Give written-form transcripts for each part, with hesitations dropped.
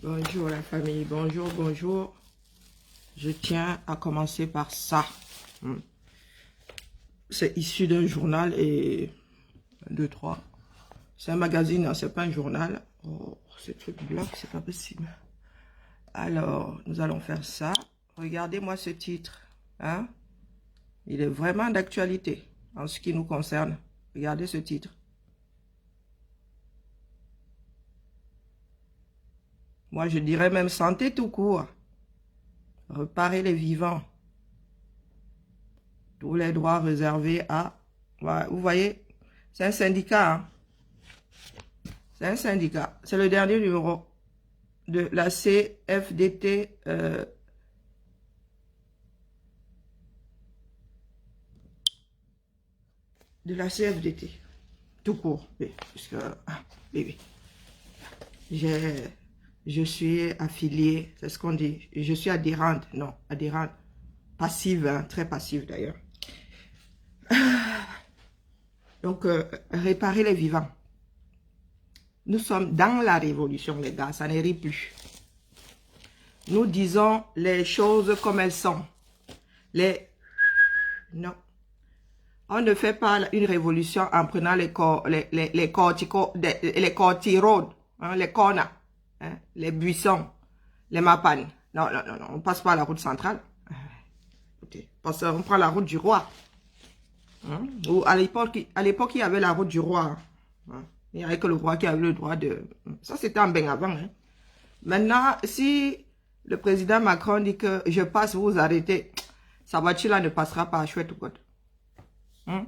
Bonjour la famille, bonjour, bonjour. Je tiens à commencer par ça. C'est issu d'un journal et... 1, 2, 3. C'est un magazine, hein, c'est pas un journal. Oh, ce truc bloque, c'est pas possible. Alors, nous allons faire ça. Regardez-moi ce titre. Hein? Il est vraiment d'actualité en ce qui nous concerne. Regardez ce titre. Moi, je dirais même santé tout court. Réparer les vivants. Tous les droits réservés à... Vous voyez, c'est un syndicat. Hein? C'est un syndicat. C'est le dernier numéro de la CFDT. De la CFDT. Tout court. Oui, puisque, oui. Je suis affiliée, c'est ce qu'on dit. Je suis adhérente. Non, adhérente. Passive, hein, très passive d'ailleurs. Donc, réparer les vivants. Nous sommes dans la révolution, les gars. Ça n'arrive plus. Nous disons les choses comme elles sont. Non. On ne fait pas une révolution en prenant les cortirodes, hein, les cornas, hein, les buissons, les mapanes. Non, non, non, non. On passe pas la route centrale. Écoutez, on prend la route du roi. Hein? Ou à l'époque, il y avait la route du roi. Hein? Il n'y avait que le roi qui avait le droit de... Ça, c'était en bien avant. Hein? Maintenant, si le président Macron dit que je passe, vous arrêtez, sa voiture-là ne passera pas à chouette ou quoi. Hein?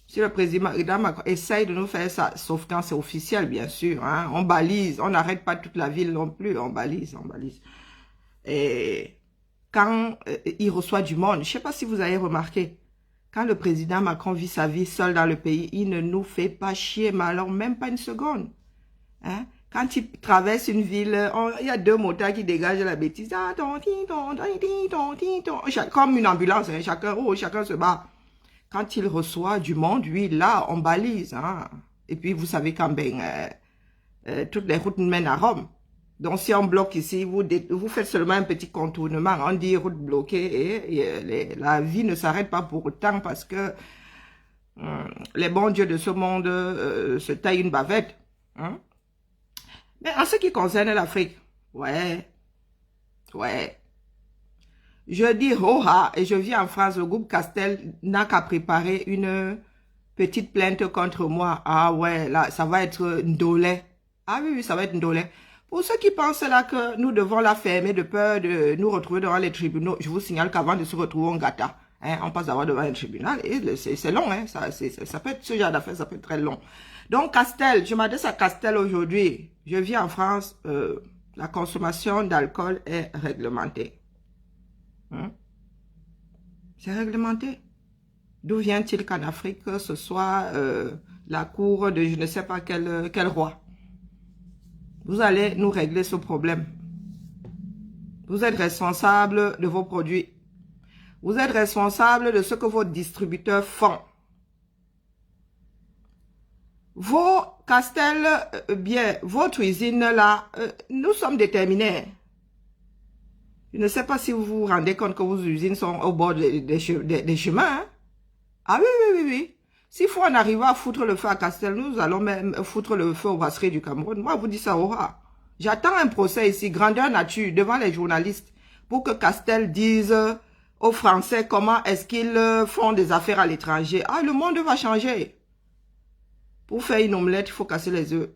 Si le président Macron essaye de nous faire ça, sauf quand c'est officiel, bien sûr. Hein? On balise, on n'arrête pas toute la ville non plus. On balise, on balise. Et quand il reçoit du monde, je ne sais pas si vous avez remarqué, quand le président Macron vit sa vie seul dans le pays, il ne nous fait pas chier, mais alors même pas une seconde. Hein? Quand il traverse une ville, il y a 2 motards qui dégagent la bêtise. Comme une ambulance, hein? Chacun se bat. Quand il reçoit du monde, lui, là, on balise. Hein? Et puis, vous savez quand même, toutes les routes mènent à Rome. Donc, si on bloque ici, vous faites seulement un petit contournement. On dit route bloquée et la vie ne s'arrête pas pour autant parce que les bons dieux de ce monde se taillent une bavette. Hein? Mais en ce qui concerne l'Afrique, ouais. Je dis oh-ha et je vis en France, le groupe Castel n'a qu'à préparer une petite plainte contre moi. Ah ouais, là, ça va être ndolé. Ah oui, ça va être ndolé. Pour ceux qui pensent là que nous devons la fermer de peur de nous retrouver devant les tribunaux, je vous signale qu'avant de se retrouver en gâta, hein, on passe d'abord devant un tribunal et c'est long, hein, ça peut être ce genre d'affaires, ça peut être très long. Donc Castel, je m'adresse à Castel aujourd'hui. Je vis en France, la consommation d'alcool est réglementée. Hein? C'est réglementé. D'où vient-il qu'en Afrique, ce soit la cour de je ne sais pas quel roi? Vous allez nous régler ce problème. Vous êtes responsable de vos produits. Vous êtes responsable de ce que vos distributeurs font. Vos Castel, bien, votre usine là, nous sommes déterminés. Je ne sais pas si vous vous rendez compte que vos usines sont au bord des chemins. Hein? Ah oui. S'il faut en arriver à foutre le feu à Castel, nous allons même foutre le feu aux brasseries du Cameroun. Moi, je vous dis ça aura. J'attends un procès ici, grandeur nature, devant les journalistes, pour que Castel dise aux Français comment est-ce qu'ils font des affaires à l'étranger. Ah, le monde va changer. Pour faire une omelette, il faut casser les œufs.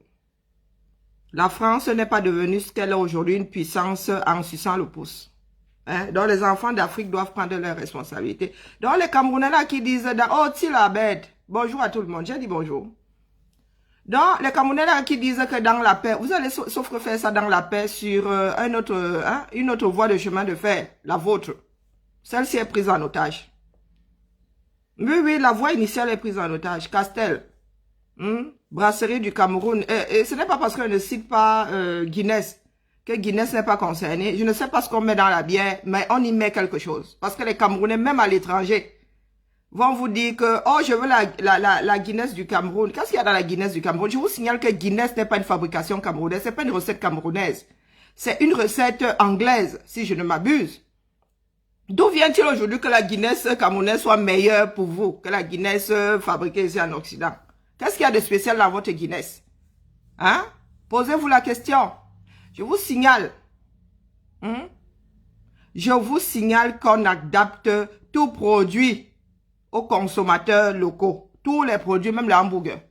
La France n'est pas devenue ce qu'elle est aujourd'hui, une puissance en suçant le pouce. Hein? Donc, les enfants d'Afrique doivent prendre leurs responsabilités. Donc, les Camerounais là qui disent « Oh, tu la bête ». Bonjour à tout le monde. J'ai dit bonjour. Donc, les Camerounais là qui disent que dans la paix, vous allez sauf que faire ça dans la paix sur une autre voie de chemin de fer, la vôtre. Celle-ci est prise en otage. Oui, la voie initiale est prise en otage. Castel, brasserie du Cameroun. Et ce n'est pas parce qu'on ne cite pas Guinness que Guinness n'est pas concerné. Je ne sais pas ce qu'on met dans la bière, mais on y met quelque chose. Parce que les Camerounais, même à l'étranger, vont vous dire que, oh, je veux la Guinness du Cameroun. Qu'est-ce qu'il y a dans la Guinness du Cameroun? Je vous signale que Guinness n'est pas une fabrication camerounaise, c'est pas une recette camerounaise. C'est une recette anglaise, si je ne m'abuse. D'où vient-il aujourd'hui que la Guinness camerounaise soit meilleure pour vous que la Guinness fabriquée ici en Occident? Qu'est-ce qu'il y a de spécial dans votre Guinness? Hein? Posez-vous la question. Je vous signale. Je vous signale qu'on adapte tout produit aux consommateurs locaux. Tous les produits, même les hamburgers.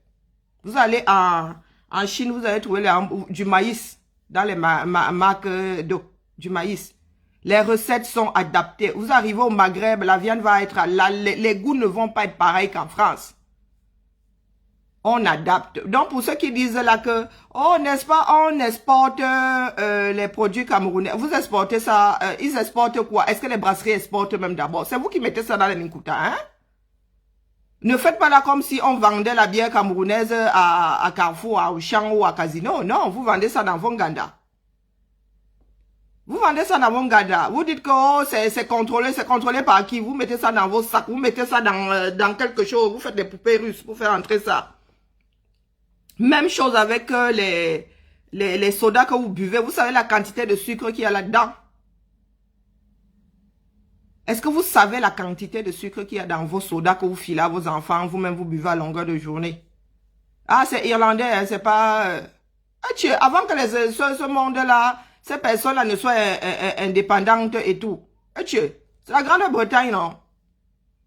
Vous allez en Chine, vous allez trouver du maïs dans les marques du maïs. Les recettes sont adaptées. Vous arrivez au Maghreb, la viande va être là. Les goûts ne vont pas être pareils qu'en France. On adapte. Donc, pour ceux qui disent là que, oh, n'est-ce pas, on exporte les produits camerounais. Vous exportez ça, ils exportent quoi? Est-ce que les brasseries exportent même d'abord? C'est vous qui mettez ça dans les Minkuta, hein? Ne faites pas là comme si on vendait la bière camerounaise à Carrefour, à Auchan ou à Casino. Non, vous vendez ça dans Vonganda. Vous vendez ça dans Vonganda. Vous dites que oh, c'est contrôlé par qui? Vous mettez ça dans vos sacs, vous mettez ça dans quelque chose, vous faites des poupées russes pour faire entrer ça. Même chose avec les sodas que vous buvez. Vous savez la quantité de sucre qu'il y a là-dedans? Est-ce que vous savez la quantité de sucre qu'il y a dans vos sodas que vous filez à vos enfants, vous-même vous buvez à longueur de journée? Ah, c'est irlandais, hein, c'est pas... avant que ce monde-là, ces personnes-là ne soient indépendantes et tout. C'est la Grande-Bretagne, non?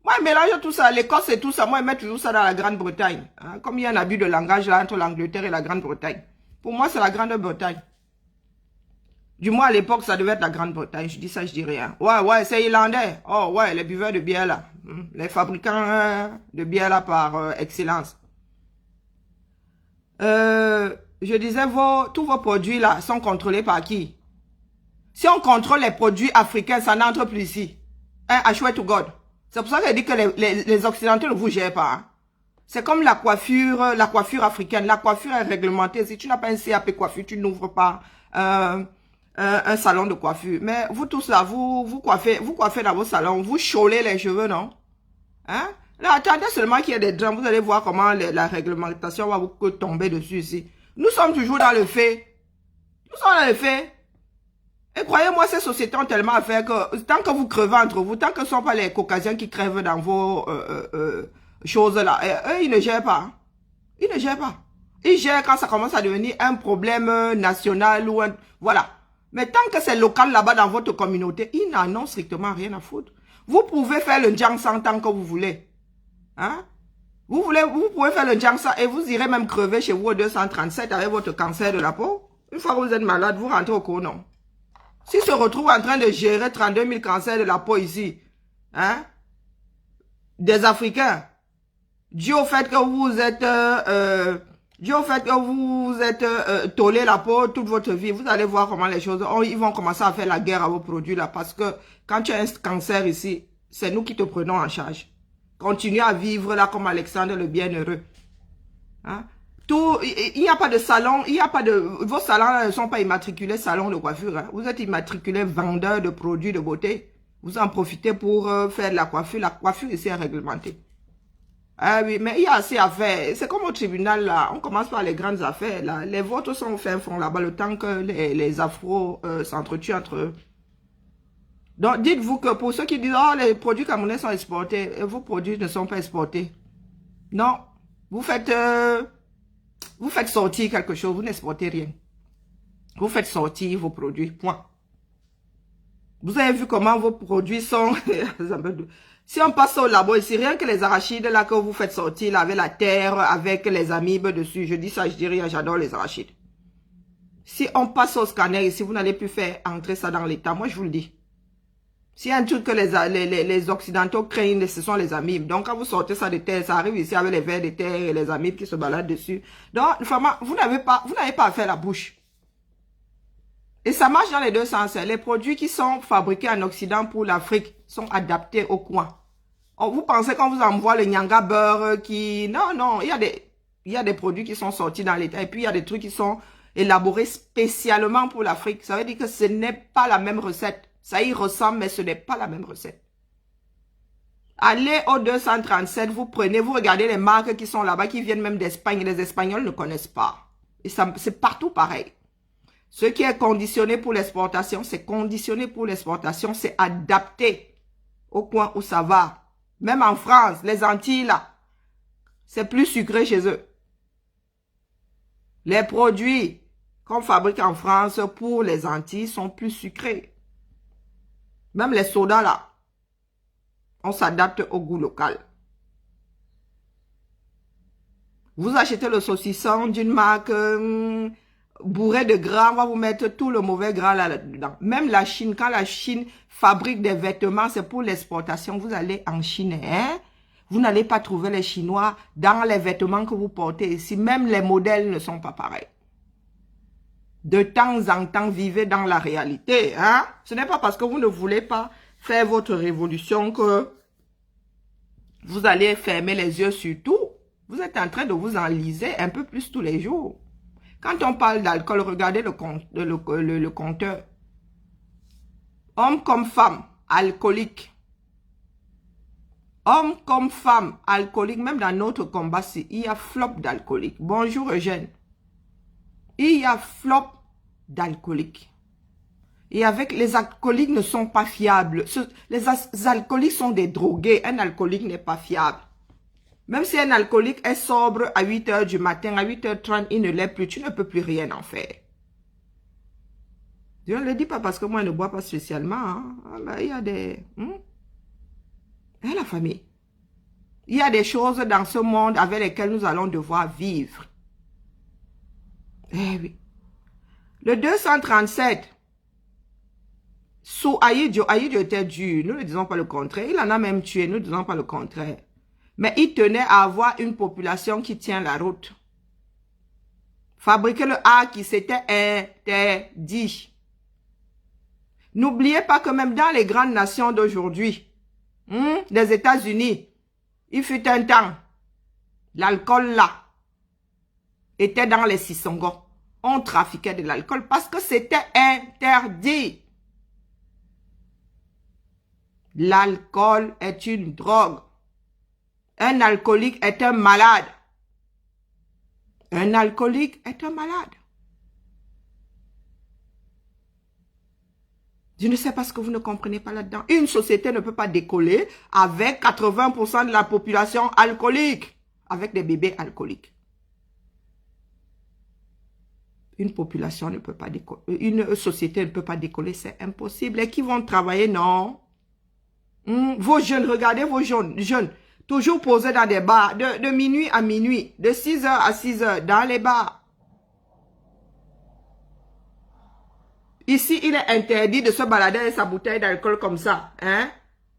Moi, je mélange tout ça, l'Écosse et tout ça. Moi, je mets toujours ça dans la Grande-Bretagne. Hein? Comme il y a un abus de langage là entre l'Angleterre et la Grande-Bretagne. Pour moi, c'est la Grande-Bretagne. Du moins, à l'époque, ça devait être la Grande-Bretagne. Je dis ça, je dis rien. Ouais, c'est irlandais. Oh, ouais, les buveurs de bière là. Les fabricants de bière là par excellence. Je disais, tous vos produits là sont contrôlés par qui? Si on contrôle les produits africains, ça n'entre plus ici. Hein, I swear to God. C'est pour ça que je dis que les Occidentaux ne vous gèrent pas. Hein. C'est comme la coiffure africaine. La coiffure est réglementée. Si tu n'as pas un CAP coiffure, tu n'ouvres pas un salon de coiffure. Mais vous tous là, vous coiffez dans vos salons, vous chaulez les cheveux, non? Hein? Là, attendez seulement qu'il y ait des drames. Vous allez voir comment la réglementation va vous tomber dessus ici. Nous sommes toujours dans le fait. Nous sommes dans le fait. Et croyez-moi, ces sociétés ont tellement à faire que tant que vous crevez entre vous, tant que ce ne sont pas les Caucasiens qui crèvent dans vos choses là, eux, ils ne gèrent pas. Ils ne gèrent pas. Ils gèrent quand ça commence à devenir un problème national ou un... Voilà. Mais tant que c'est local là-bas dans votre communauté, ils n'en ont strictement rien à foutre. Vous pouvez faire le Jiangsan tant que vous voulez. Hein? Vous pouvez faire le Jiangsan et vous irez même crever chez vous au 237 avec votre cancer de la peau. Une fois que vous êtes malade, vous rentrez au coron. S'ils se retrouvent en train de gérer 32 000 cancers de la peau ici, hein, des Africains, dû au fait que vous êtes tolé la peau toute votre vie, vous allez voir comment les choses, ils vont commencer à faire la guerre à vos produits là, parce que quand tu as un cancer ici, c'est nous qui te prenons en charge. Continue à vivre là comme Alexandre le Bienheureux. Hein? Il n'y a pas de salon, vos salons ne sont pas immatriculés salon de coiffure. Hein. Vous êtes immatriculés vendeurs de produits de beauté. Vous en profitez pour faire de la coiffure. La coiffure ici est réglementée. Ah oui, mais il y a assez à faire. C'est comme au tribunal là. On commence par les grandes affaires là. Les vôtres sont au fin fond là-bas le temps que les afros s'entretuent entre eux. Donc dites-vous que pour ceux qui disent oh les produits camerounais sont exportés, et vos produits ne sont pas exportés. Non, vous faites sortir quelque chose, vous n'exportez rien. Vous faites sortir vos produits, point. Vous avez vu comment vos produits sont... Si on passe au labo ici, rien que les arachides là que vous faites sortir là, avec la terre, avec les amibes dessus, je dis ça, je dis rien, j'adore les arachides. Si on passe au scanner ici, vous n'allez plus faire entrer ça dans l'état, moi je vous le dis. S'il y a un truc que les Occidentaux craignent, ce sont les amibes. Donc, quand vous sortez ça de terre, ça arrive ici avec les vers de terre et les amibes qui se baladent dessus. Donc, vraiment, vous n'avez pas à faire la bouche. Et ça marche dans les deux sens. Les produits qui sont fabriqués en Occident pour l'Afrique sont adaptés au coin. Oh, vous pensez qu'on vous envoie le Nyanga beurre qui... Non, il y a des produits qui sont sortis dans l'état. Et puis, il y a des trucs qui sont élaborés spécialement pour l'Afrique. Ça veut dire que ce n'est pas la même recette. Ça y ressemble, mais ce n'est pas la même recette. Allez au 237, vous regardez les marques qui sont là-bas, qui viennent même d'Espagne. Les Espagnols ne connaissent pas. Et c'est partout pareil. Ce qui est conditionné pour l'exportation, c'est conditionné pour l'exportation, c'est adapté au coin où ça va. Même en France, les Antilles, là, c'est plus sucré chez eux. Les produits qu'on fabrique en France pour les Antilles sont plus sucrés. Même les sodas, là, on s'adapte au goût local. Vous achetez le saucisson d'une marque bourré de gras, on va vous mettre tout le mauvais gras là-dedans. Même la Chine, quand la Chine fabrique des vêtements, c'est pour l'exportation. Vous allez en Chine, hein? Vous n'allez pas trouver les Chinois dans les vêtements que vous portez ici. Même les modèles ne sont pas pareils. De temps en temps, vivez dans la réalité, hein? Ce n'est pas parce que vous ne voulez pas faire votre révolution que vous allez fermer les yeux sur tout. Vous êtes en train de vous enliser un peu plus tous les jours. Quand on parle d'alcool, regardez le compteur. Homme comme femme, alcoolique. Homme comme femme, alcoolique. Même dans notre combat, il y a flop d'alcoolique. Bonjour Eugène. Il y a flop d'alcoolique. Et avec les alcooliques ne sont pas fiables. Les alcooliques sont des drogués. Un alcoolique n'est pas fiable. Même si un alcoolique est sobre à 8 h du matin, à 8 h 30, il ne l'est plus. Tu ne peux plus rien en faire. Je ne le dis pas parce que moi, je ne bois pas spécialement. Hein. Il y a des... Et la famille. Il y a des choses dans ce monde avec lesquelles nous allons devoir vivre. Eh oui. Le 237, sous Aïdjo était dur. Nous ne disons pas le contraire. Il en a même tué. Nous ne disons pas le contraire. Mais il tenait à avoir une population qui tient la route. Fabriquer le A qui s'était interdit. N'oubliez pas que même dans les grandes nations d'aujourd'hui, les États-Unis, il fut un temps, l'alcool là, était dans les sissongos. On trafiquait de l'alcool parce que c'était interdit. L'alcool est une drogue. Un alcoolique est un malade. Un alcoolique est un malade. Je ne sais pas ce que vous ne comprenez pas là-dedans. Une société ne peut pas décoller avec 80% de la population alcoolique, avec des bébés alcooliques. Une population ne peut pas décoller, une société ne peut pas décoller, c'est impossible. Et qui vont travailler, non? Vos jeunes, regardez vos jeunes, toujours posés dans des bars, de minuit à minuit, de 6 h à 6 h, dans les bars. Ici, il est interdit de se balader avec sa bouteille d'alcool comme ça, hein?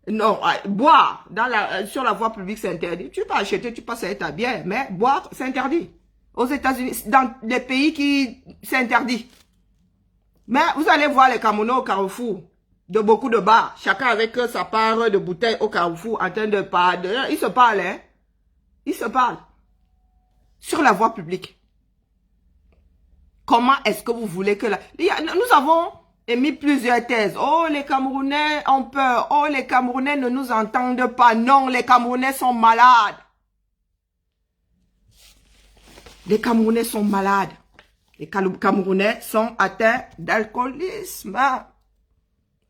Non, boire sur la voie publique, c'est interdit. Tu peux acheter, tu passes avec ta bière, mais boire, c'est interdit. Aux États-Unis, dans les pays qui, c'est interdit. Mais vous allez voir les Camerounais au Carrefour, de beaucoup de bars, chacun avec sa part de bouteille au Carrefour, en train de parler. Ils se parlent, hein? Ils se parlent. Sur la voie publique. Comment est-ce que vous voulez que nous avons émis plusieurs thèses. Oh, les Camerounais ont peur. Oh, les Camerounais ne nous entendent pas. Non, les Camerounais sont malades. Les Camerounais sont malades. Les Camerounais sont atteints d'alcoolisme.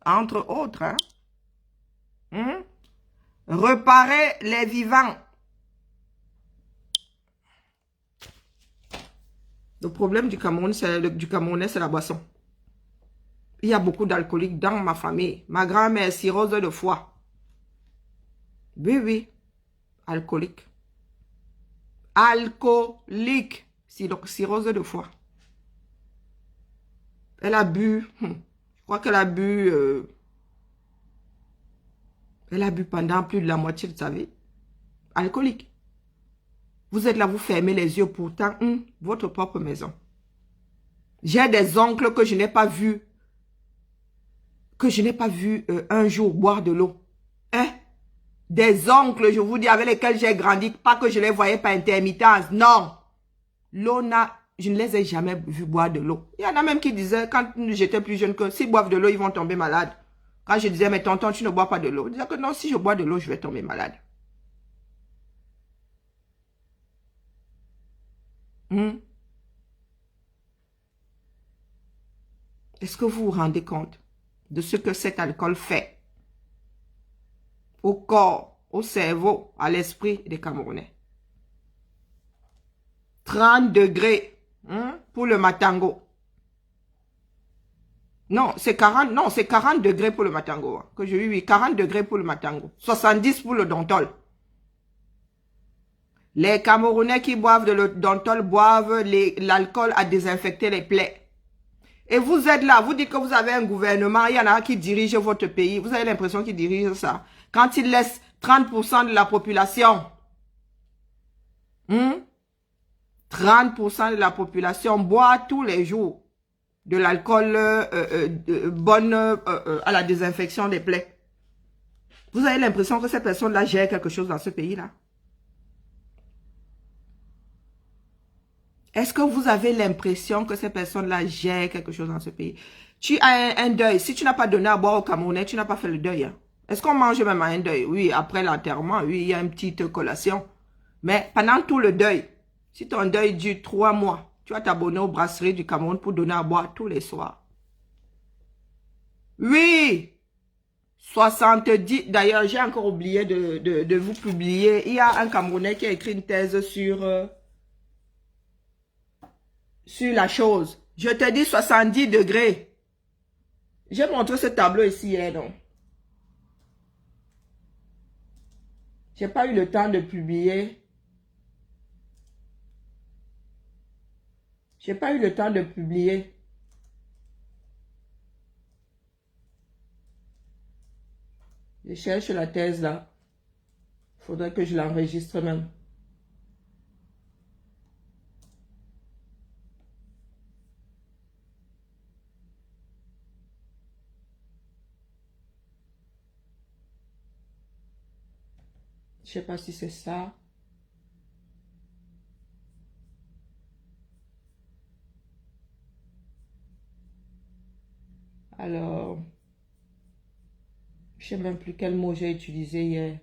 Entre autres. Réparer les vivants. Le problème du Cameroun, c'est la boisson. Il y a beaucoup d'alcooliques dans ma famille. Ma grand-mère est cirrhose de foie. Oui, oui. Alcoolique. Alcoolique. Cirrhose de foie. Elle a bu. Je crois qu'elle a bu. Elle a bu pendant plus de la moitié de sa vie. Alcoolique. Vous êtes là, vous fermez les yeux, pourtant, votre propre maison. J'ai des oncles que je n'ai pas vus. Un jour boire de l'eau. Hein? Des oncles, je vous dis, avec lesquels j'ai grandi, pas que je les voyais par intermittence. Non. L'eau je ne les ai jamais vus boire de l'eau. Il y en a même qui disaient, quand j'étais plus jeune, que s'ils boivent de l'eau, ils vont tomber malades. Quand je disais, mais tonton, tu ne bois pas de l'eau. Ils disaient que non, si je bois de l'eau, je vais tomber malade. Est-ce que vous vous rendez compte de ce que cet alcool fait au corps, au cerveau, à l'esprit des Camerounais? 30 degrés pour le matango. Non, c'est 40, non, c'est 40 degrés pour le matango. Que je oui, 40 degrés pour le matango. 70 pour le dontol. Les Camerounais qui boivent de le dontol boivent l'alcool à désinfecter les plaies. Et vous êtes là, vous dites que vous avez un gouvernement, il y en a qui dirige votre pays. Vous avez l'impression qu'ils dirigent ça. Quand ils laissent 30% de la population, 30% de la population boit tous les jours de l'alcool bonne à la désinfection des plaies. Vous avez l'impression que ces personnes-là gèrent quelque chose dans ce pays-là? Est-ce que vous avez l'impression que ces personnes-là gèrent quelque chose dans ce pays? Tu as un deuil. Si tu n'as pas donné à boire au Camerounais, tu n'as pas fait le deuil. Hein. Est-ce qu'on mange même à un deuil? Oui, après l'enterrement, oui, il y a une petite collation. Mais pendant tout le deuil, si ton deuil dure 3 mois, tu vas t'abonner aux brasseries du Cameroun pour donner à boire tous les soirs. Oui, 70. D'ailleurs, j'ai encore oublié de vous publier. Il y a un Camerounais qui a écrit une thèse sur la chose. Je te dis 70 degrés. J'ai montré ce tableau ici hier, non? J'ai pas eu le temps de publier. J'ai pas eu le temps de publier. Je cherche la thèse là. Faudrait que je l'enregistre même. Je sais pas si c'est ça. Alors, je sais même plus quel mot j'ai utilisé hier.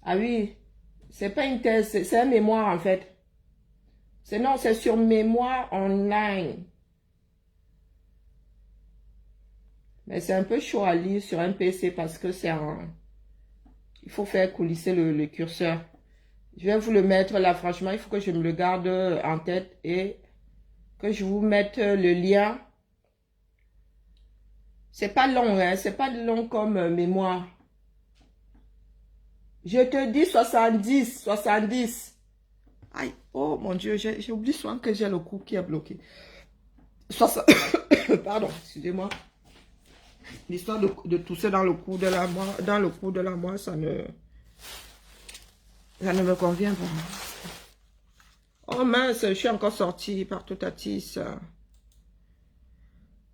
Ah oui, c'est pas une thèse, c'est un mémoire en fait. Non, c'est sur mémoire online. Mais c'est un peu chaud à lire sur un PC parce que c'est un... Il faut faire coulisser le curseur. Je vais vous le mettre là, franchement, il faut que je me le garde en tête et que je vous mette le lien. C'est pas long, hein, c'est pas long comme mémoire. Je te dis 70, 70. Aïe, oh mon Dieu, j'ai oublié souvent que j'ai le cou qui est bloqué. 60, pardon, excusez-moi. L'histoire de tousser dans le cou de la moelle, ça ne me convient pas. Oh mince, je suis encore sortie par tout à tisse.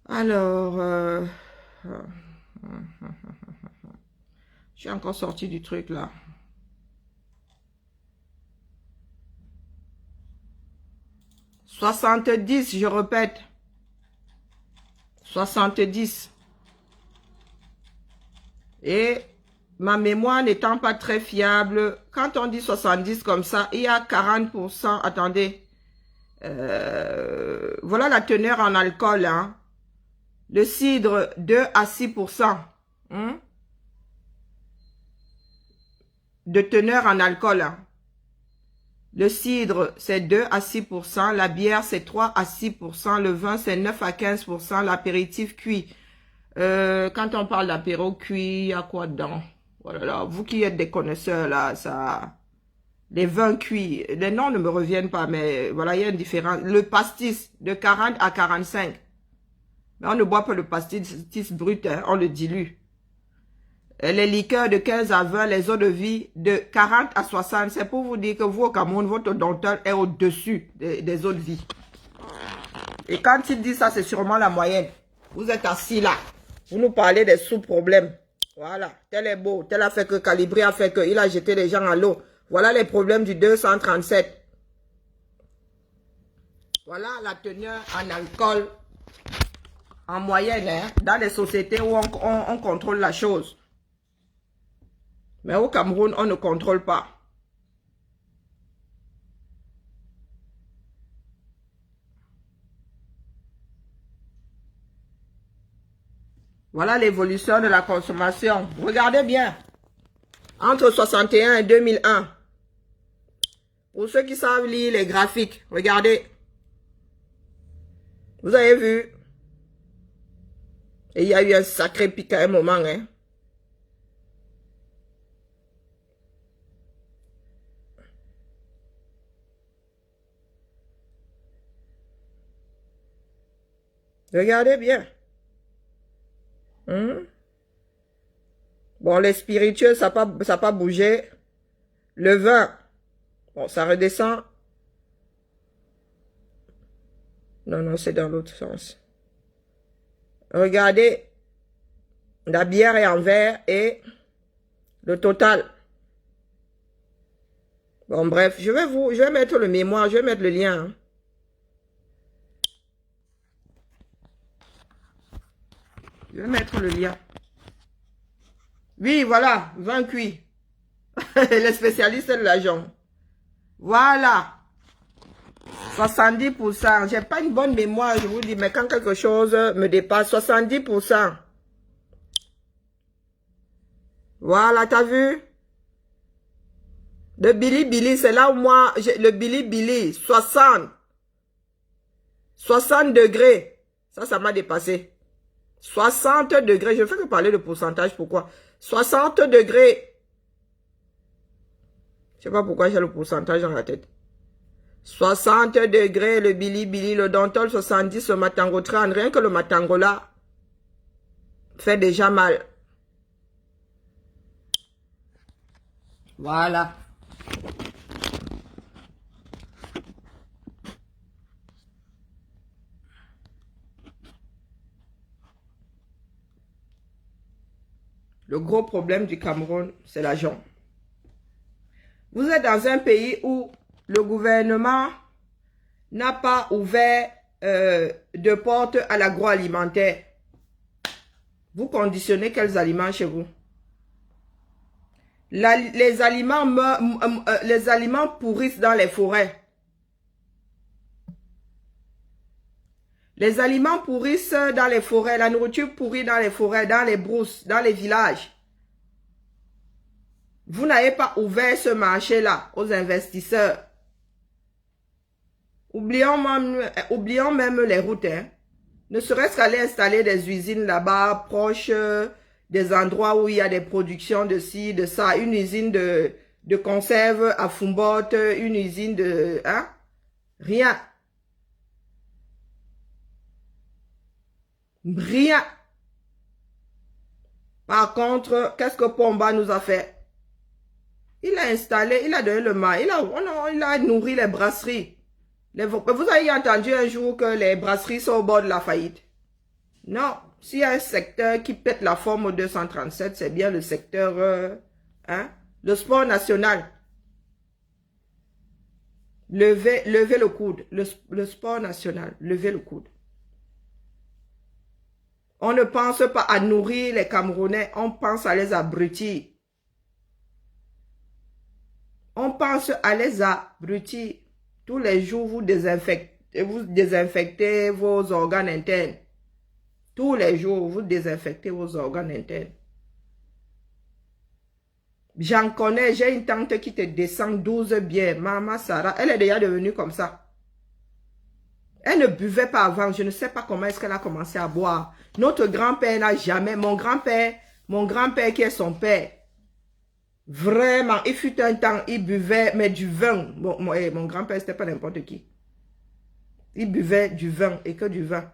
Alors, je suis encore sortie du truc là. « 70, je répète. 70. Et ma mémoire n'étant pas très fiable, quand on dit 70 comme ça, il y a 40%. Attendez. Voilà la teneur en alcool. Hein. Le cidre, 2 à 6%. De teneur en alcool. Hein. Le cidre, c'est 2 à 6%. La bière, c'est 3 à 6%. Le vin, c'est 9 à 15%. L'apéritif cuit. Quand on parle d'apéro cuit, il y a quoi dedans? Voilà, vous qui êtes des connaisseurs, là, ça... Les vins cuits, les noms ne me reviennent pas, mais voilà, il y a une différence. Le pastis, de 40 à 45. Mais on ne boit pas le pastis brut, hein, on le dilue. Les liqueurs de 15 à 20, les eaux de vie de 40 à 60. C'est pour vous dire que vous, au Cameroun, votre dental est au-dessus des eaux de vie. Et quand il dit ça, c'est sûrement la moyenne. Vous êtes assis là. Vous nous parlez des sous-problèmes. Voilà. Tel est beau. Tel a fait que Calibré a fait que il a jeté les gens à l'eau. Voilà les problèmes du 237. Voilà la teneur en alcool en moyenne, hein, dans les sociétés où on contrôle la chose. Mais au Cameroun, on ne contrôle pas. Voilà l'évolution de la consommation. Regardez bien. Entre 61 et 2001. Pour ceux qui savent lire les graphiques, regardez. Vous avez vu? Et il y a eu un sacré pic à un moment, hein. Regardez bien. Bon, les spiritueux, ça n'a pas bougé. Le vin, bon, ça redescend. Non, non, c'est dans l'autre sens. Regardez, la bière est en vert et le total. Bon, bref, je vais mettre le mémoire, je vais mettre le lien. Hein. Je vais mettre le lien. Oui, voilà, vin cuit. Les spécialistes de l'argent. Voilà. 70%. J'ai pas une bonne mémoire, je vous dis, mais quand quelque chose me dépasse, 70%. Voilà, t'as vu? Le Billy, c'est là où moi, le Billy, 60. 60 degrés. Ça m'a dépassé. 60 degrés. Je ne fais que parler de pourcentage. Pourquoi? 60 degrés. Je sais pas pourquoi j'ai le pourcentage dans la tête. 60 degrés, le Billy, le Dantol 70, le Matango 30. Rien que le Matango là fait déjà mal. Voilà. Le gros problème du Cameroun, c'est l'argent. Vous êtes dans un pays où le gouvernement n'a pas ouvert de porte à l'agroalimentaire. Vous conditionnez quels aliments chez vous? Les aliments pourrissent dans les forêts. Les aliments pourrissent dans les forêts. La nourriture pourrit dans les forêts, dans les brousses, dans les villages. Vous n'avez pas ouvert ce marché-là aux investisseurs. Oublions même les routes. Hein. Ne serait-ce qu'aller installer des usines là-bas, proches des endroits où il y a des productions de ci, de ça. Une usine de conserve à Fumbote, une usine de... Hein? Rien. Rien. Par contre, qu'est-ce que Pomba nous a fait? Il a installé, il a donné le mal. Il a nourri les brasseries. Vous avez entendu un jour que les brasseries sont au bord de la faillite? Non. S'il y a un secteur qui pète la forme au 237, c'est bien le secteur, le sport national. Levez le coude. Le sport national, levez le coude. On ne pense pas à nourrir les Camerounais, on pense à les abrutir. On pense à les abrutir. Tous les jours, vous désinfectez vos organes internes. Tous les jours, vous désinfectez vos organes internes. J'en connais, j'ai une tante qui te descend 12 bières. Maman Sarah, elle est déjà devenue comme ça. Elle ne buvait pas avant. Je ne sais pas comment est-ce qu'elle a commencé à boire. Notre grand-père n'a jamais... Mon grand-père qui est son père, vraiment, il fut un temps, il buvait, mais du vin. Bon, mon grand-père, c'était pas n'importe qui. Il buvait du vin et que du vin.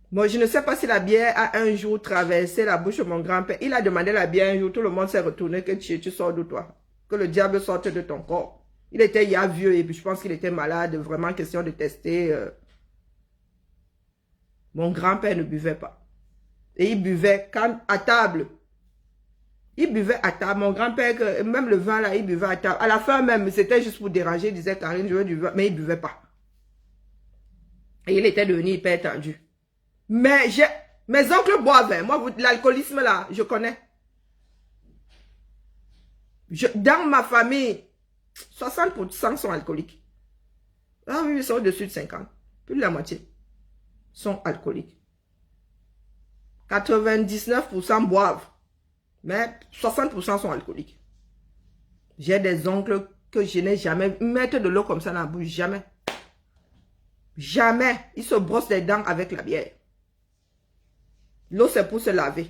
Moi, je ne sais pas si la bière a un jour traversé la bouche de mon grand-père. Il a demandé la bière un jour, tout le monde s'est retourné, que tu sors de toi. Que le diable sorte de ton corps. Il était vieux et puis je pense qu'il était malade, vraiment question de tester. Mon grand-père ne buvait pas. Et il buvait quand, à table. Il buvait à table. Mon grand-père, même le vin là, il buvait à table. À la fin même, c'était juste pour déranger. Il disait, Karine, je veux du vin. Mais il ne buvait pas. Et il était devenu hyper tendu. Mais mes oncles boivent. Moi, l'alcoolisme là, je connais. Dans ma famille, 60% sont alcooliques. Ah oui, ils sont au-dessus de 50. Plus de la moitié sont alcooliques. 99% boivent. Mais 60% sont alcooliques. J'ai des oncles que je n'ai jamais... Mettre de l'eau comme ça dans la bouche, jamais. Jamais. Ils se brossent les dents avec la bière. L'eau, c'est pour se laver.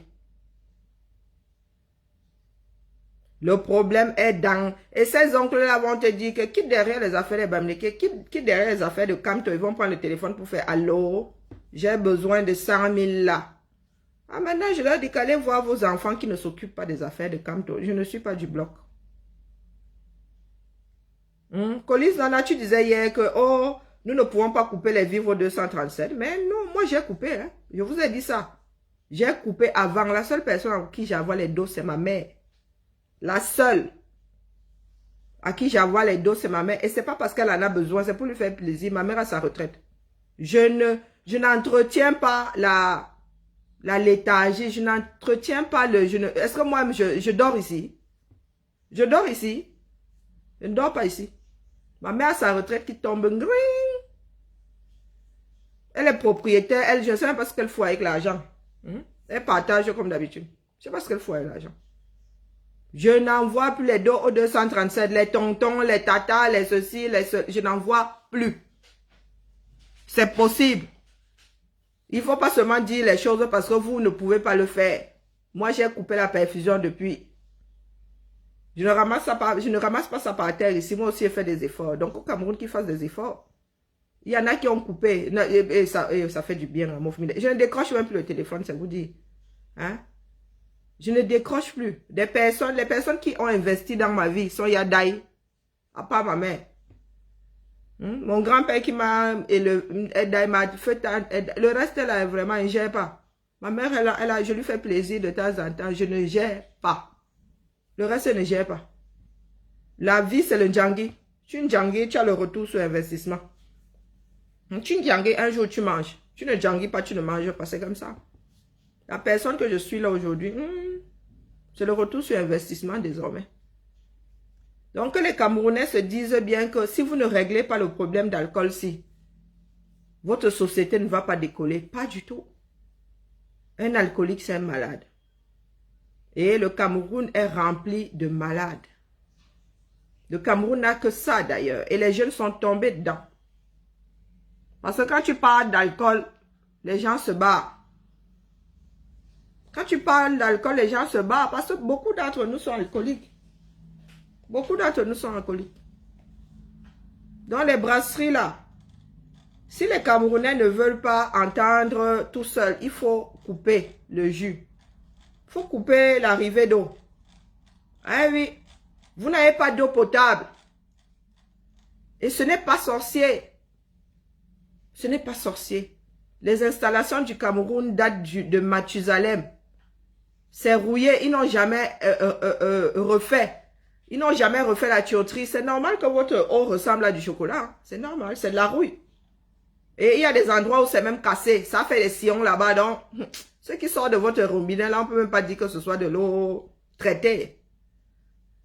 Le problème est dans... Et ces oncles-là vont te dire que quitte derrière les affaires de Bamileke, quitte derrière les affaires de Camto, ils vont prendre le téléphone pour faire « Allô, j'ai besoin de 100 000 là. » Ah, maintenant, je leur dis qu'allez voir vos enfants qui ne s'occupent pas des affaires de Camto. Je ne suis pas du bloc. Colis Nana, tu disais hier que, oh, nous ne pouvons pas couper les vivres 237. Mais non, moi j'ai coupé. Hein. Je vous ai dit ça. J'ai coupé avant. La seule personne à qui j'envoie les dos, c'est ma mère. La seule à qui j'envoie les dos, c'est ma mère. Et c'est pas parce qu'elle en a besoin, c'est pour lui faire plaisir. Ma mère a sa retraite. Je n'entretiens pas la léthargie. Je n'entretiens pas le... Est-ce que moi, je dors ici? Je dors ici? Je ne dors pas ici. Ma mère a sa retraite qui tombe. Elle est propriétaire. Elle, je ne sais même pas ce qu'elle fout avec l'argent. Elle partage comme d'habitude. Je ne sais pas ce qu'elle fout avec l'argent. Je n'envoie plus les dos au 237. Les tontons, les tatas, les ceci, les ceci. Je n'en vois plus. C'est possible. Il ne faut pas seulement dire les choses parce que vous ne pouvez pas le faire. Moi, j'ai coupé la perfusion depuis. Je ne ramasse pas ça par terre ici. Moi aussi, j'ai fait des efforts. Donc, au Cameroun, qu'ils fassent des efforts. Il y en a qui ont coupé. Et ça fait du bien à mon famille. Je ne décroche même plus le téléphone, ça vous dit. Hein? Je ne décroche plus. Les personnes qui ont investi dans ma vie sont Yadaï. À part ma mère. Mon grand-père qui m'a fait... Le reste, là, vraiment, il ne gère pas. Ma mère, je lui fais plaisir de temps en temps. Je ne gère pas. Le reste ne gère pas. La vie, c'est le djangui. Tu es un djangui, tu as le retour sur investissement. Tu es un djangui, un jour tu manges. Tu ne djanguis pas, tu ne manges pas. C'est comme ça. La personne que je suis là aujourd'hui, c'est le retour sur investissement désormais. Donc les Camerounais se disent bien que si vous ne réglez pas le problème d'alcool-ci, votre société ne va pas décoller. Pas du tout. Un alcoolique, c'est un malade. Et le Cameroun est rempli de malades. Le Cameroun n'a que ça d'ailleurs. Et les jeunes sont tombés dedans. Parce que quand tu parles d'alcool, les gens se barrent. Quand tu parles d'alcool, les gens se barrent. Parce que beaucoup d'entre nous sont alcooliques. Beaucoup d'entre nous sont alcooliques. Dans les brasseries là, si les Camerounais ne veulent pas entendre tout seul, il faut couper le jus. Il faut couper l'arrivée d'eau. Ah oui, vous n'avez pas d'eau potable. Et ce n'est pas sorcier. Ce n'est pas sorcier. Les installations du Cameroun datent de Mathusalem. C'est rouillé, ils n'ont jamais refait. Ils n'ont jamais refait la tuyauterie. C'est normal que votre eau ressemble à du chocolat. C'est normal, c'est de la rouille. Et il y a des endroits où c'est même cassé. Ça fait des sillons là-bas. Donc, ce qui sort de votre robinet, là, on ne peut même pas dire que ce soit de l'eau traitée.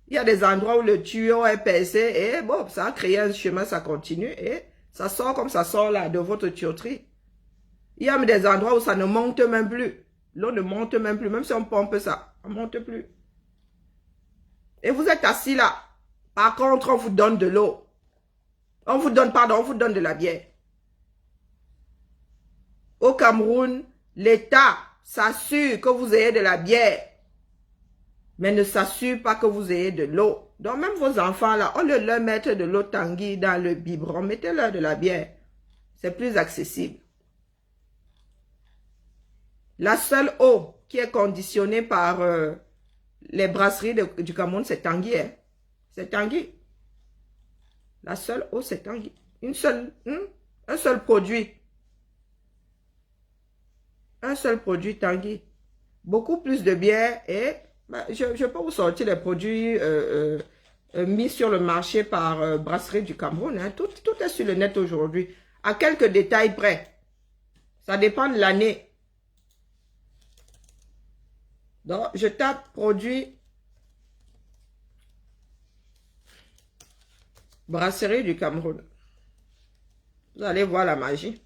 Il y a des endroits où le tuyau est percé. Et bon, ça a créé un chemin, ça continue. Et ça sort comme ça sort là de votre tuyauterie. Il y a même des endroits où ça ne monte même plus. L'eau ne monte même plus. Même si on pompe ça, on ne monte plus. Et vous êtes assis là. Par contre, on vous donne de l'eau. On vous donne de la bière. Au Cameroun, l'État s'assure que vous ayez de la bière, mais ne s'assure pas que vous ayez de l'eau. Donc même vos enfants là, au lieu de leur mettre de l'eau Tanguy dans le biberon, mettez-leur de la bière. C'est plus accessible. La seule eau qui est conditionnée par les brasseries du Cameroun, c'est Tanguy. Hein? C'est Tanguy. La seule eau, c'est Tanguy. Un seul produit. Un seul produit Tanguy. Beaucoup plus de bière et je peux vous sortir les produits mis sur le marché par Brasserie du Cameroun. Hein. Tout est sur le net aujourd'hui. À quelques détails près. Ça dépend de l'année. Donc, je tape produit Brasserie du Cameroun. Vous allez voir la magie.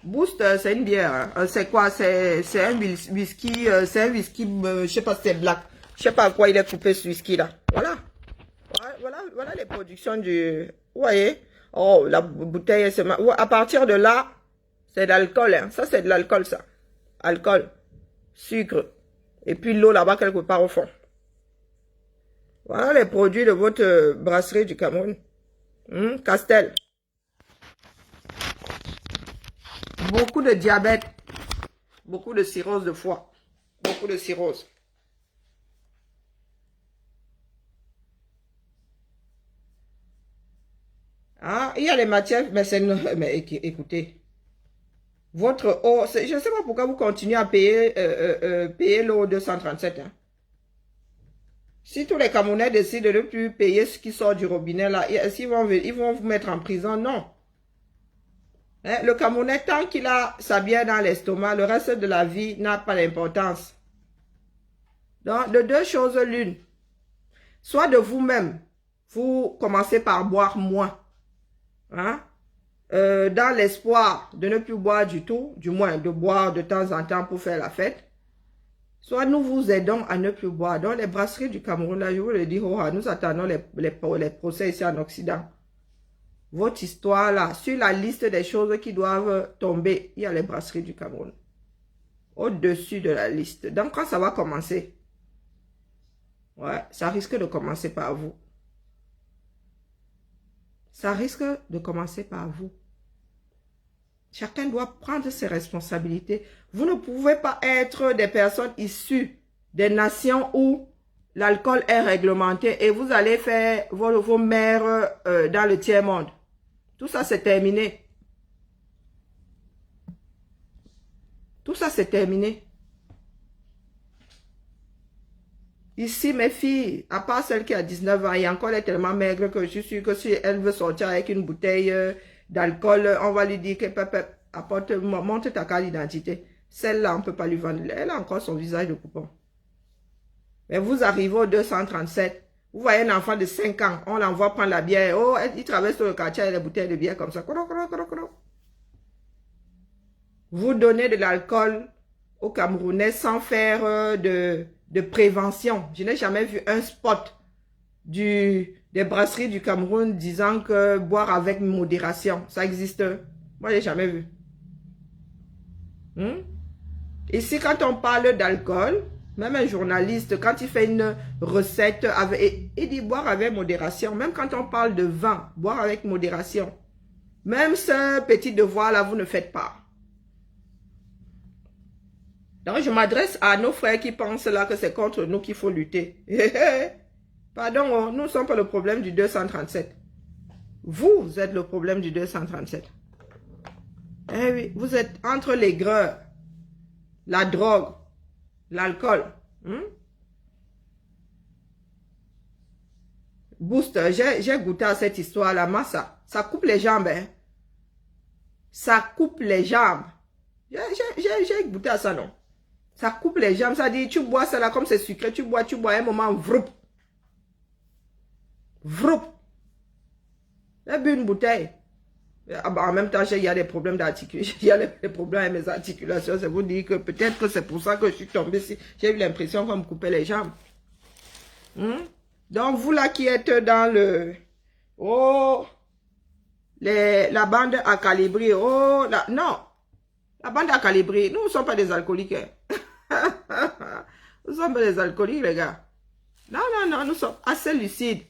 Boost, c'est une bière. Hein. C'est quoi? C'est un whisky, je sais pas si c'est black. Je sais pas à quoi il est coupé ce whisky là. Voilà. Voilà les productions du... Vous voyez? Oh, la bouteille, c'est... À partir de là, c'est de l'alcool. Hein. Ça, c'est de l'alcool, ça. Alcool, sucre. Et puis l'eau là-bas, quelque part au fond. Voilà les produits de votre brasserie du Cameroun. Castel. Beaucoup de diabète. Beaucoup de cirrhose de foie. Beaucoup de cirrhose. Ah, il y a les matières, mais écoutez, votre eau, je ne sais pas pourquoi vous continuez à payer, payer l'eau 237. Hein. Si tous les Camerounais décident de ne plus payer ce qui sort du robinet là, ils vont vous mettre en prison, non. Hein, le Camerounais, tant qu'il a sa bière dans l'estomac, le reste de la vie n'a pas d'importance. Donc, de deux choses l'une. Soit de vous-même, vous commencez par boire moins. Hein? Dans l'espoir de ne plus boire du tout, du moins de boire de temps en temps pour faire la fête, soit nous vous aidons à ne plus boire. Donc les brasseries du Cameroun, là, je vous le dis, nous attendons les procès ici en Occident. Votre histoire là, sur la liste des choses qui doivent tomber, il y a les brasseries du Cameroun. Au-dessus de la liste. Donc quand ça va commencer, ouais, ça risque de commencer par vous. Ça risque de commencer par vous. Chacun doit prendre ses responsabilités. Vous ne pouvez pas être des personnes issues des nations où l'alcool est réglementé et vous allez faire vos mères dans le tiers-monde. Tout ça, c'est terminé. Tout ça, c'est terminé. Ici, mes filles, à part celle qui a 19 ans, et encore elle est tellement maigre que je suis sûre que si elle veut sortir avec une bouteille d'alcool, on va lui dire que apporte, montre ta carte d'identité. Celle-là, on ne peut pas lui vendre. Elle a encore son visage de coupon. Mais vous arrivez au 237, vous voyez un enfant de 5 ans, on l'envoie prendre la bière. Oh, il traverse sur le quartier avec les bouteilles de bière comme ça. Vous donnez de l'alcool aux Camerounais sans faire de prévention. Je n'ai jamais vu un spot des brasseries du Cameroun disant que boire avec modération, ça existe. Moi, je n'ai jamais vu. Ici, quand on parle d'alcool, même un journaliste, quand il fait une recette, il dit boire avec modération. Même quand on parle de vin, boire avec modération. Même ce petit devoir-là, vous ne faites pas. Donc, je m'adresse à nos frères qui pensent là que c'est contre nous qu'il faut lutter. Pardon, nous ne sommes pas le problème du 237. Vous êtes le problème du 237. Eh oui, vous êtes entre l'aigreur, la drogue, l'alcool. Boost, j'ai goûté à cette histoire-là, massa. Ça coupe les jambes, hein. Ça coupe les jambes. J'ai goûté à ça, non? Ça coupe les jambes, ça dit, tu bois ça là, comme c'est sucré, tu bois, à un moment, vroup. Vroup. J'ai bu une bouteille. En même temps, il y a des problèmes d'articulation. Il y a des problèmes avec mes articulations. C'est vous dire que peut-être que c'est pour ça que je suis tombée ici. J'ai eu l'impression qu'on me coupait les jambes. Donc, vous là qui êtes dans le... Oh, la bande à calibrer. Oh, non. La bande à calibrer, nous ne sommes pas des alcooliques. Nous sommes pas des alcooliques, les gars. Non, nous sommes assez lucides.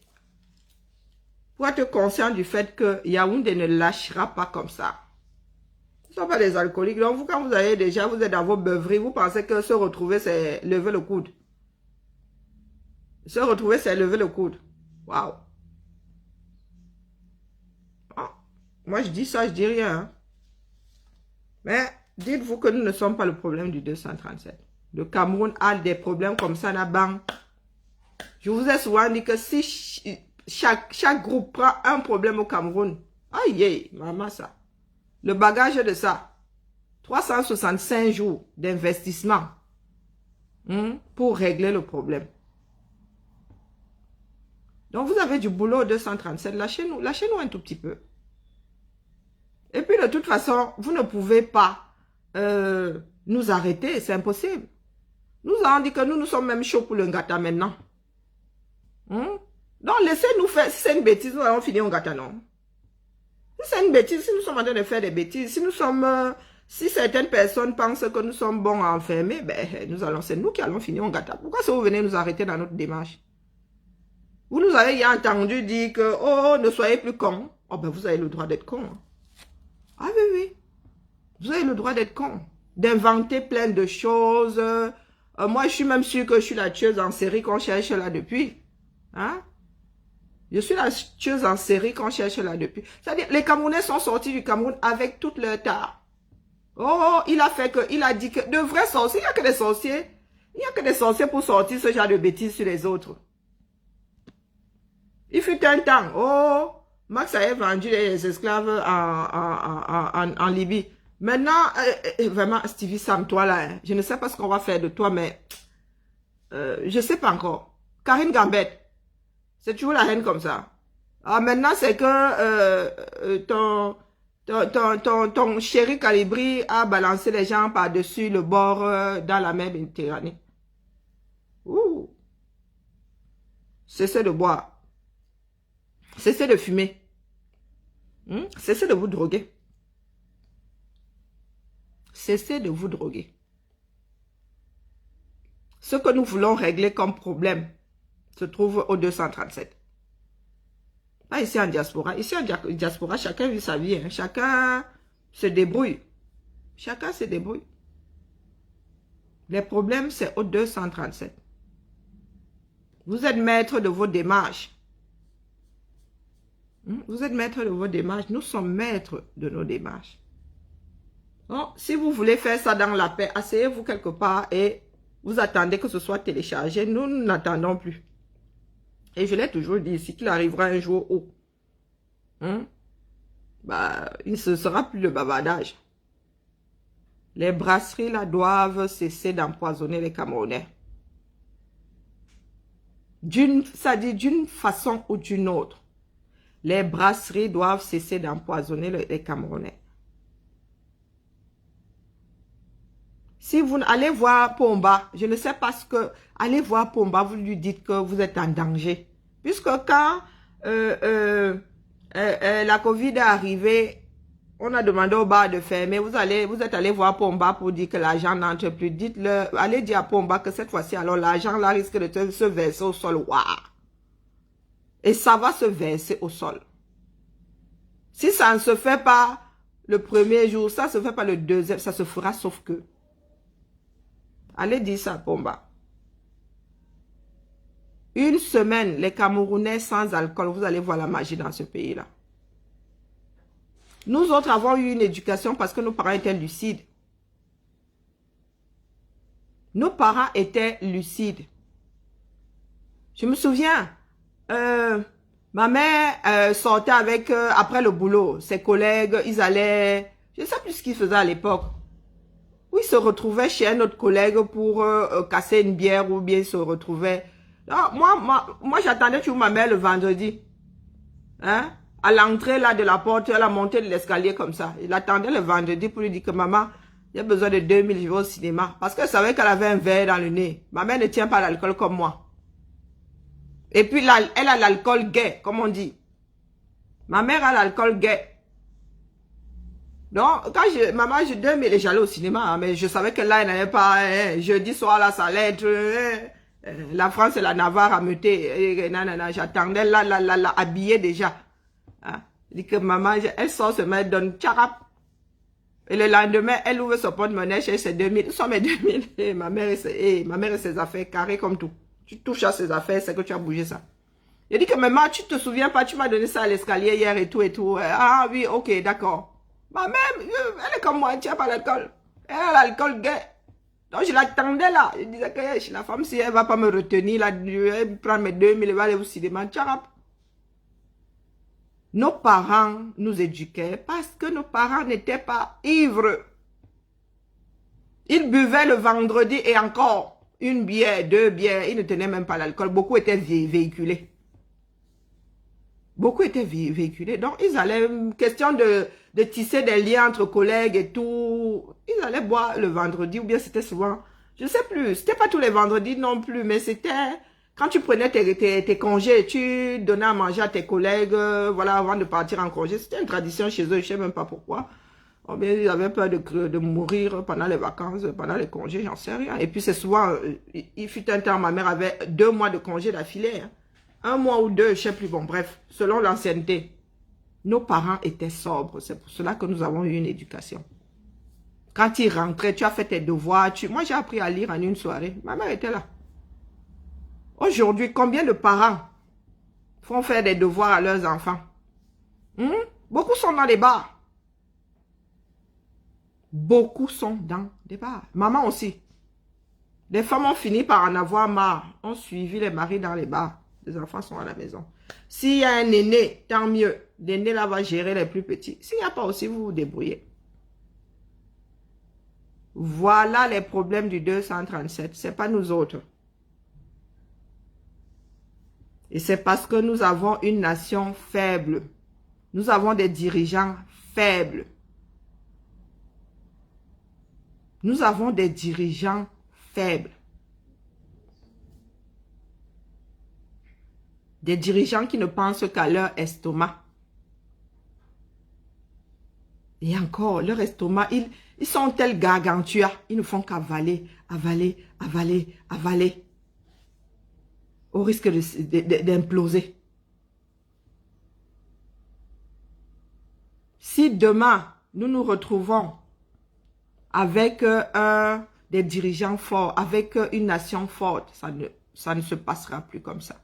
Pour être conscient du fait que Yaoundé ne lâchera pas comme ça. Nous ne sommes pas des alcooliques. Donc, vous, quand vous avez déjà, vous êtes dans vos beuveries, vous pensez que se retrouver, c'est lever le coude. Se retrouver, c'est lever le coude. Waouh. Moi, je dis ça, je dis rien. Hein. Mais dites-vous que nous ne sommes pas le problème du 237. Le Cameroun a des problèmes comme ça là-bas. Je vous ai souvent dit que si chaque groupe prend un problème au Cameroun, aïe, maman ça. Le bagage de ça, 365 jours d'investissement pour régler le problème. Donc vous avez du boulot au 237, lâchez-nous un tout petit peu. Et puis, de toute façon, vous ne pouvez pas nous arrêter. C'est impossible. Nous avons dit que nous sommes même chauds pour le Ngata maintenant. Donc, laissez-nous faire. Si c'est une bêtise, nous allons finir au Ngata, non? Si c'est une bêtise, si nous sommes en train de faire des bêtises, si nous sommes... si certaines personnes pensent que nous sommes bons à enfermer, ben, c'est nous qui allons finir au Ngata. Pourquoi si vous venez nous arrêter dans notre démarche? Vous nous avez entendu dire que, oh, ne soyez plus cons. Oh, ben, vous avez le droit d'être con. Ah oui, oui. Vous avez le droit d'être con. D'inventer plein de choses. Moi, je suis même sûre que je suis la tueuse en série qu'on cherche là depuis. Hein? Je suis la tueuse en série qu'on cherche là depuis. C'est-à-dire, les Camerounais sont sortis du Cameroun avec toute leur tare. Oh, il a dit que de vrais sorciers, il n'y a que des sorciers. Il n'y a que des sorciers pour sortir ce genre de bêtises sur les autres. Il fut un temps, oh, Max avait vendu les esclaves en Libye. Maintenant, vraiment, Stevie Sam, toi là, hein, je ne sais pas ce qu'on va faire de toi, mais je ne sais pas encore. Karine Gambette, c'est toujours la haine comme ça. Ah, maintenant, c'est que ton chéri Calibri a balancé les gens par-dessus le bord dans la mer Méditerranée. Ouh. Cessez de boire. Cessez de fumer. Cessez de vous droguer. Cessez de vous droguer. Ce que nous voulons régler comme problème se trouve au 237. Pas ici en diaspora. Ici en diaspora, chacun vit sa vie. Hein. Chacun se débrouille. Chacun se débrouille. Les problèmes, c'est au 237. Vous êtes maître de vos démarches. Vous êtes maître de vos démarches. Nous sommes maîtres de nos démarches. Donc, si vous voulez faire ça dans la paix, asseyez-vous quelque part et vous attendez que ce soit téléchargé. Nous n'attendons plus. Et je l'ai toujours dit ici qu'il arrivera un jour où il ne sera plus de bavardage. Les brasseries là doivent cesser d'empoisonner les Camerounais. Ça dit d'une façon ou d'une autre. Les brasseries doivent cesser d'empoisonner les Camerounais. Si vous allez voir Pomba, je ne sais pas ce que... Allez voir Pomba, vous lui dites que vous êtes en danger. Puisque quand la Covid est arrivée, on a demandé au bar de fermer. Vous êtes allé voir Pomba pour dire que l'argent n'entre plus. Dites-le, allez dire à Pomba que cette fois-ci, alors l'argent là risque de se verser au sol. Waouh! Et ça va se verser au sol. Si ça ne se fait pas le premier jour, ça ne se fait pas le deuxième, ça se fera sauf que. Allez dire ça, Pomba. Une semaine, les Camerounais sans alcool, vous allez voir la magie dans ce pays-là. Nous autres avons eu une éducation parce que nos parents étaient lucides. Nos parents étaient lucides. Je me souviens, ma mère sortait avec, après le boulot, ses collègues, ils allaient, je ne sais plus ce qu'ils faisaient à l'époque. Ou ils se retrouvaient chez un autre collègue pour casser une bière ou bien ils se retrouvaient. Non, moi j'attendais toujours ma mère le vendredi. Hein? À l'entrée là de la porte, à la montée de l'escalier comme ça. Il attendait le vendredi pour lui dire que maman, il y a besoin de 2000, je vais au cinéma. Parce qu'elle savait qu'elle avait un verre dans le nez. Ma mère ne tient pas l'alcool comme moi. Et puis là, elle a l'alcool gay, comme on dit. Ma mère a l'alcool gay. Donc, quand maman, 2000, j'allais au cinéma, hein, mais je savais que là, elle n'avait pas, jeudi soir, là, ça allait être, la France et la Navarre à meuter. J'attendais là, habillée déjà. Hein. Je dis que maman, elle sort se mettre, donne tcharap. Et le lendemain, elle ouvre son porte-monnaie chez ses 2000. Ce sont mes 2000. Et ma mère et ses affaires, carrées comme tout. Tu touches à ses affaires, c'est que tu as bougé ça. Je dis que maman, tu te souviens pas, tu m'as donné ça à l'escalier hier et tout et tout. Ah oui, ok, d'accord. Ma mère, elle est comme moi, elle tient pas l'alcool. Elle a l'alcool gay. Donc je l'attendais là. Je disais que la femme, si elle va pas me retenir, là, elle prend mes 2000, elle va aller au cinéma. Tcharap. Nos parents nous éduquaient parce que nos parents n'étaient pas ivres. Ils buvaient le vendredi et encore une bière, 2 bières. Ils ne tenaient même pas l'alcool. Beaucoup étaient véhiculés. Beaucoup étaient véhiculés. Donc, ils allaient, question de tisser des liens entre collègues et tout. Ils allaient boire le vendredi, ou bien c'était souvent, je ne sais plus, c'était pas tous les vendredis non plus, mais c'était quand tu prenais tes congés, tu donnais à manger à tes collègues, voilà, avant de partir en congé. C'était une tradition chez eux, je ne sais même pas pourquoi. Ou bien ils avaient peur de mourir pendant les vacances, pendant les congés, j'en sais rien. Et puis c'est souvent, il fut un temps, ma mère avait 2 mois de congés d'affilée, hein. 1 mois ou 2, je ne sais plus, bon, bref, selon l'ancienneté. Nos parents étaient sobres, c'est pour cela que nous avons eu une éducation. Quand ils rentraient, tu as fait tes devoirs, moi j'ai appris à lire en une soirée, ma mère était là. Aujourd'hui, combien de parents font faire des devoirs à leurs enfants? Beaucoup sont dans les bars. Beaucoup sont dans des bars. Maman aussi. Les femmes ont fini par en avoir marre, ont suivi les maris dans les bars. Les enfants sont à la maison. S'il y a un aîné, tant mieux. L'aîné là va gérer les plus petits. S'il n'y a pas aussi, vous vous débrouillez. Voilà les problèmes du 237. Ce n'est pas nous autres. Et c'est parce que nous avons une nation faible. Nous avons des dirigeants faibles. Nous avons des dirigeants faibles. Des dirigeants qui ne pensent qu'à leur estomac. Et encore, leur estomac, ils sont tels gargantua. Ils ne font qu'avaler, avaler, avaler, avaler. Au risque d'imploser. Si demain, nous nous retrouvons avec des dirigeants forts, avec une nation forte, ça ne se passera plus comme ça.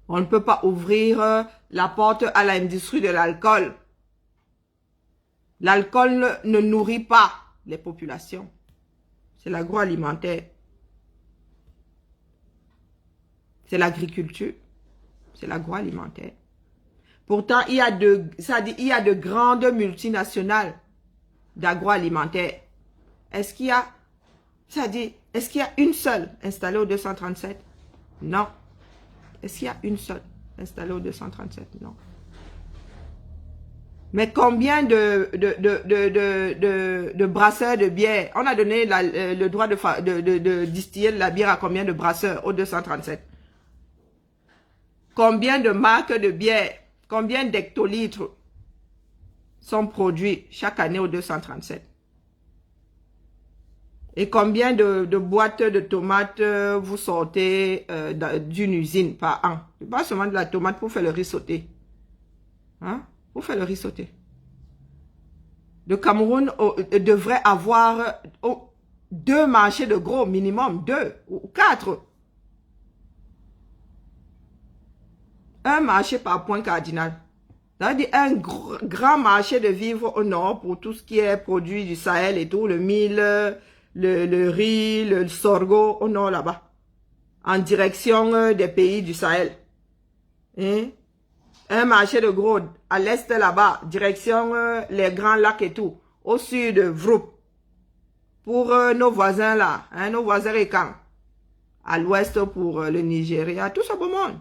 On ne peut pas ouvrir la porte à l'industrie de l'alcool. L'alcool ne nourrit pas les populations. C'est l'agroalimentaire. C'est l'agriculture. C'est l'agroalimentaire. Pourtant, il y a de grandes multinationales d'agroalimentaire. Est-ce qu'il y a, est-ce qu'il y a une seule installée au 237? Non. Est-ce qu'il y a une seule installée au 237? Non. Mais combien de brasseurs de bière? On a donné le droit de distiller de la bière à combien de brasseurs au 237? Combien de marques de bière? Combien d'hectolitres sont produits chaque année au 237? Et combien de boîtes de tomates vous sortez d'une usine par an? Pas seulement de la tomate pour faire le riz sauté. Hein? Pour faire le riz sauté. Le Cameroun devrait avoir 2 marchés de gros, minimum 2 ou 4. Un marché par point cardinal. Ça veut dire un grand marché de vivres au nord pour tout ce qui est produit du Sahel et tout, le mil, le riz, le sorgho au nord là-bas. En direction des pays du Sahel. Hein? Un marché de gros à l'est là-bas, direction les grands lacs et tout. Au sud, Vroup. Pour nos voisins là, hein, nos voisins récents. À l'ouest pour le Nigeria, tout ce beau monde.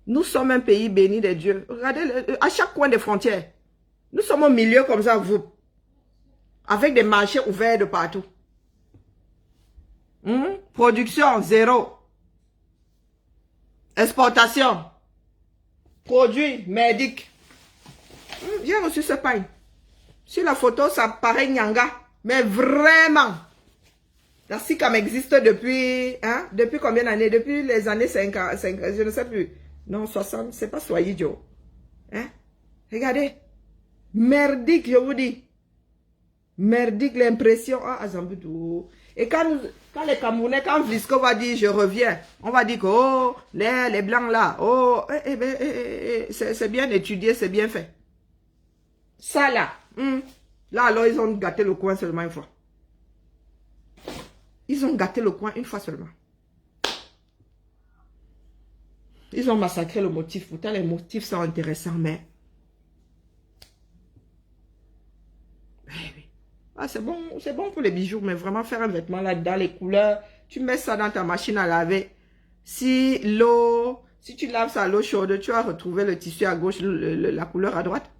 Nous sommes un pays béni des dieux. Regardez, à chaque coin des frontières. Nous sommes au milieu comme ça, vous. Avec des marchés ouverts de partout. Production, zéro. Exportation. Produit, merdique. J'ai reçu ce pain. Sur la photo, ça paraît Nyanga. Mais vraiment. La SICAM existe depuis, hein, depuis combien d'années? Depuis les années 50, je ne sais plus. Non, 60, c'est pas soyez Joe. Hein? Regardez. Merdique, je vous dis. Merdique, l'impression. Ah, Zambudou. Et quand les Camerounais, quand Vlisco va dire je reviens, on va dire que oh, les blancs là, oh, c'est bien étudié, c'est bien fait. Ça là, là alors ils ont gâté le coin seulement une fois. Ils ont gâté le coin une fois seulement. Ils ont massacré le motif. Pourtant, les motifs sont intéressants, mais... Ah, c'est bon pour les bijoux, mais vraiment faire un vêtement là-dedans, les couleurs, tu mets ça dans ta machine à laver. Si l'eau, Si tu laves ça à l'eau chaude, tu vas retrouver le tissu à gauche, la couleur à droite.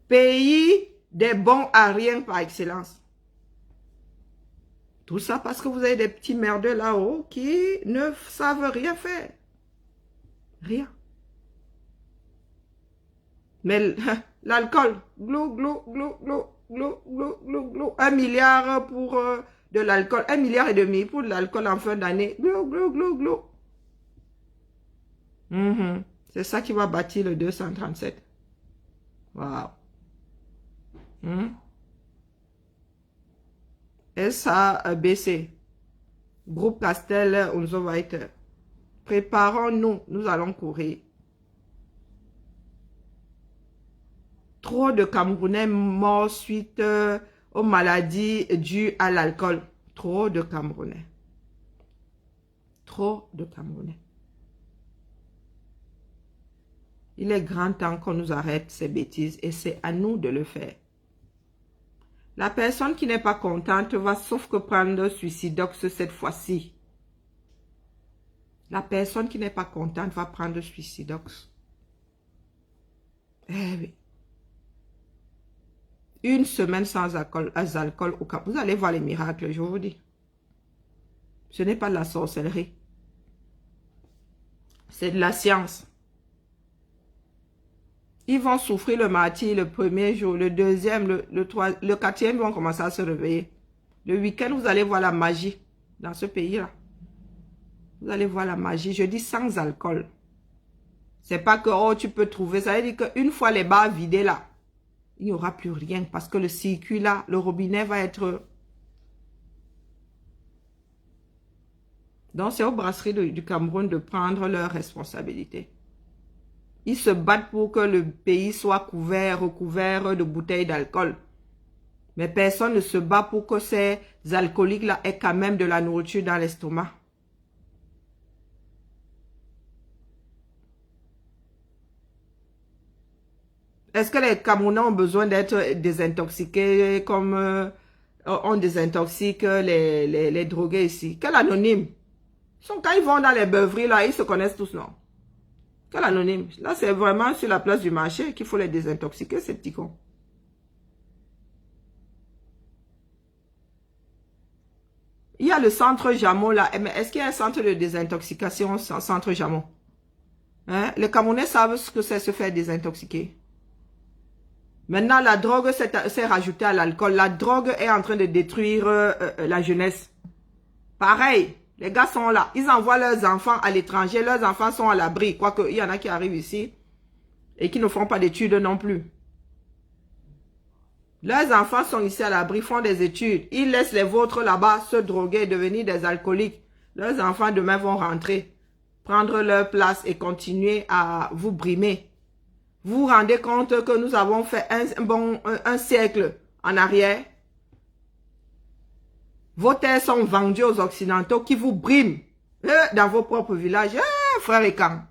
Pays des bons à rien par excellence. Tout ça parce que vous avez des petits merdeux là-haut qui ne savent rien faire. Rien. Mais l'alcool, glou, glou, glou, glou, glou, glou, glou, glou. 1 milliard pour de l'alcool, 1,5 milliard pour de l'alcool en fin d'année. Glou, glou, glou, glou. C'est ça qui va bâtir le 237. Waouh. SABC. Groupe Castel, Unzo Weiter. Préparons-nous, nous allons courir. Trop de Camerounais morts suite aux maladies dues à l'alcool. Trop de Camerounais. Trop de Camerounais. Il est grand temps qu'on nous arrête ces bêtises et c'est à nous de le faire. La personne qui n'est pas contente va sauf que prendre Suicidox cette fois-ci. La personne qui n'est pas contente va prendre Suicidox. Eh oui. 1 semaine sans alcool au cap. Vous allez voir les miracles, je vous dis. Ce n'est pas de la sorcellerie. C'est de la science. Ils vont souffrir le martyre le premier jour, le deuxième, le quatrième, ils vont commencer à se réveiller. Le week-end, vous allez voir la magie dans ce pays-là. Vous allez voir la magie. Je dis sans alcool. C'est pas que, oh, tu peux trouver. Ça veut dire qu'une fois les bars vidés là, il n'y aura plus rien parce que le circuit là, le robinet va être... Donc, c'est aux brasseries du Cameroun de prendre leurs responsabilités. Ils se battent pour que le pays soit recouvert de bouteilles d'alcool. Mais personne ne se bat pour que ces alcooliques-là aient quand même de la nourriture dans l'estomac. Est-ce que les Camerounais ont besoin d'être désintoxiqués comme on désintoxique les drogués ici? Quel anonyme? Quand ils vont dans les beuveries, là, ils se connaissent tous, non? Quel anonyme? Là, c'est vraiment sur la place du marché qu'il faut les désintoxiquer, ces petits cons. Il y a le centre Jamon, là. Mais est-ce qu'il y a un centre de désintoxication au centre Jamon? Hein? Les Camerounais savent ce que c'est se faire désintoxiquer. Maintenant, la drogue s'est rajoutée à l'alcool. La drogue est en train de détruire la jeunesse. Pareil. Les gars sont là. Ils envoient leurs enfants à l'étranger. Leurs enfants sont à l'abri. Quoique, il y en a qui arrivent ici et qui ne font pas d'études non plus. Leurs enfants sont ici à l'abri, font des études. Ils laissent les vôtres là-bas se droguer, devenir des alcooliques. Leurs enfants demain vont rentrer, prendre leur place et continuer à vous brimer. Vous vous rendez compte que nous avons fait un siècle en arrière? Vos terres sont vendues aux Occidentaux qui vous briment dans vos propres villages. Frère Ekan.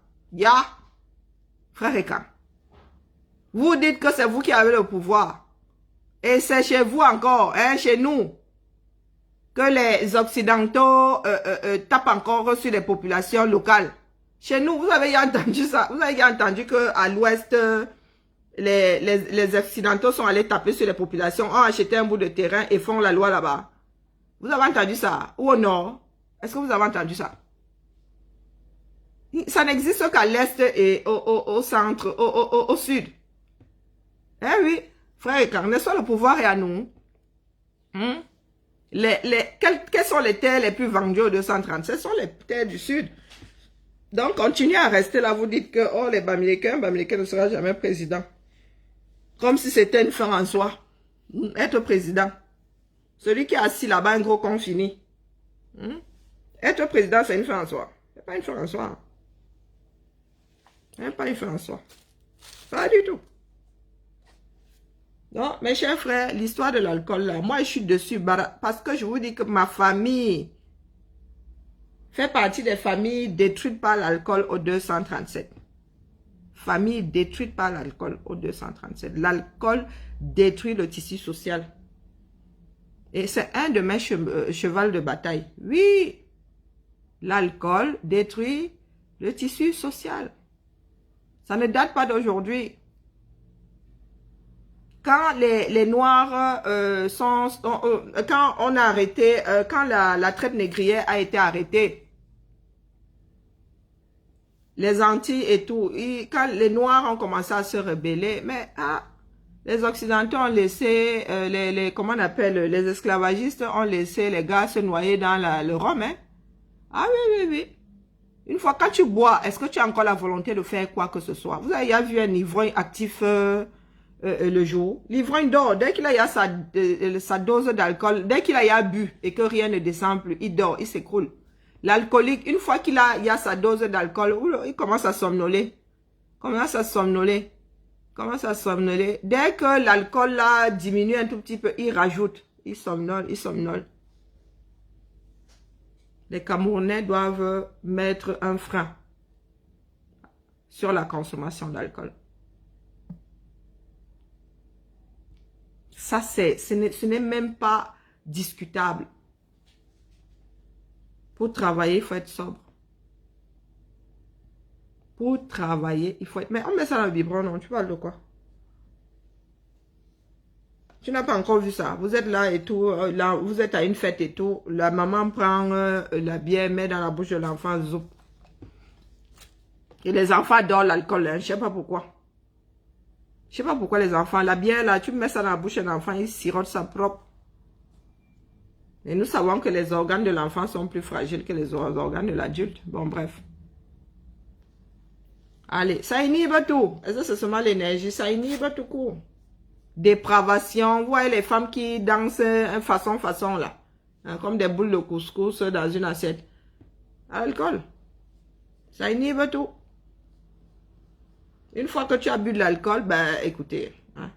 Frère Ekan. Vous dites que c'est vous qui avez le pouvoir. Et c'est chez vous encore, chez nous, que les Occidentaux tapent encore sur les populations locales. Chez nous, vous avez entendu ça. Vous avez entendu qu'à l'ouest, les Occidentaux sont allés taper sur les populations, ont acheté un bout de terrain et font la loi là-bas. Vous avez entendu ça? Ou au nord? Est-ce que vous avez entendu ça? Ça n'existe qu'à l'est et au centre, au sud. Eh oui, frère Ekan, n'est-ce pas le pouvoir est à nous? Quelles sont les terres les plus vendues au 237? Ce sont les terres du sud. Donc, continuez à rester là. Vous dites que, oh, les Bamileke ne sera jamais président. Comme si c'était une fin en soi. Être président. Celui qui est assis là-bas, un gros con fini. Être président, c'est une fin en soi. C'est pas une fin en soi. C'est pas une fin en soi. Pas du tout. Non, mes chers frères, l'histoire de l'alcool là, moi je suis dessus parce que je vous dis que ma famille fait partie des familles détruites par l'alcool au 237. Famille détruite par l'alcool au 237. L'alcool détruit le tissu social. Et c'est un de mes chevals de bataille. Oui. l'alcool détruit le tissu social. Ça ne date pas d'aujourd'hui. Quand les Noirs quand on a arrêté, quand la traite négrière a été arrêtée, les Antilles et tout, quand les Noirs ont commencé à se rebeller, mais les Occidentaux ont laissé, comment on appelle, les esclavagistes ont laissé les gars se noyer dans le rhum, hein? Ah oui, oui, oui. Une fois, quand tu bois, est-ce que tu as encore la volonté de faire quoi que ce soit? Vous avez vu un ivrogne actif le jour? L'ivrogne dort. Dès qu'il a sa dose d'alcool, dès qu'il a bu et que rien ne descend plus, il dort, il s'écroule. L'alcoolique, une fois qu'il a sa dose d'alcool, il commence à somnoler. Commence à somnoler. Commence à somnoler. Dès que l'alcool là diminue un tout petit peu, il rajoute. Il somnole, il somnole. Les Camerounais doivent mettre un frein sur la consommation d'alcool. Ça, ce n'est même pas discutable. Pour travailler, il faut être sobre. Pour travailler, il faut être... Mais on met ça dans le biberon, non? Tu parles de quoi? Tu n'as pas encore vu ça. Vous êtes là et tout, là, vous êtes à une fête et tout. La maman prend la bière, met dans la bouche de l'enfant, zoup. Et les enfants adorent l'alcool, hein. Je ne sais pas pourquoi. Je ne sais pas pourquoi les enfants, la bière là, tu mets ça dans la bouche de l'enfant, il sirote ça propre. Et nous savons que les organes de l'enfant sont plus fragiles que les organes de l'adulte. Bon, bref. Allez, ça inhibe tout. Est-ce que c'est seulement l'énergie? Ça inhibe tout court. Dépravation. Vous voyez les femmes qui dansent façon là. Hein, comme des boules de couscous dans une assiette. Alcool. Ça inhibe tout. Une fois que tu as bu de l'alcool, ben écoutez. Hein,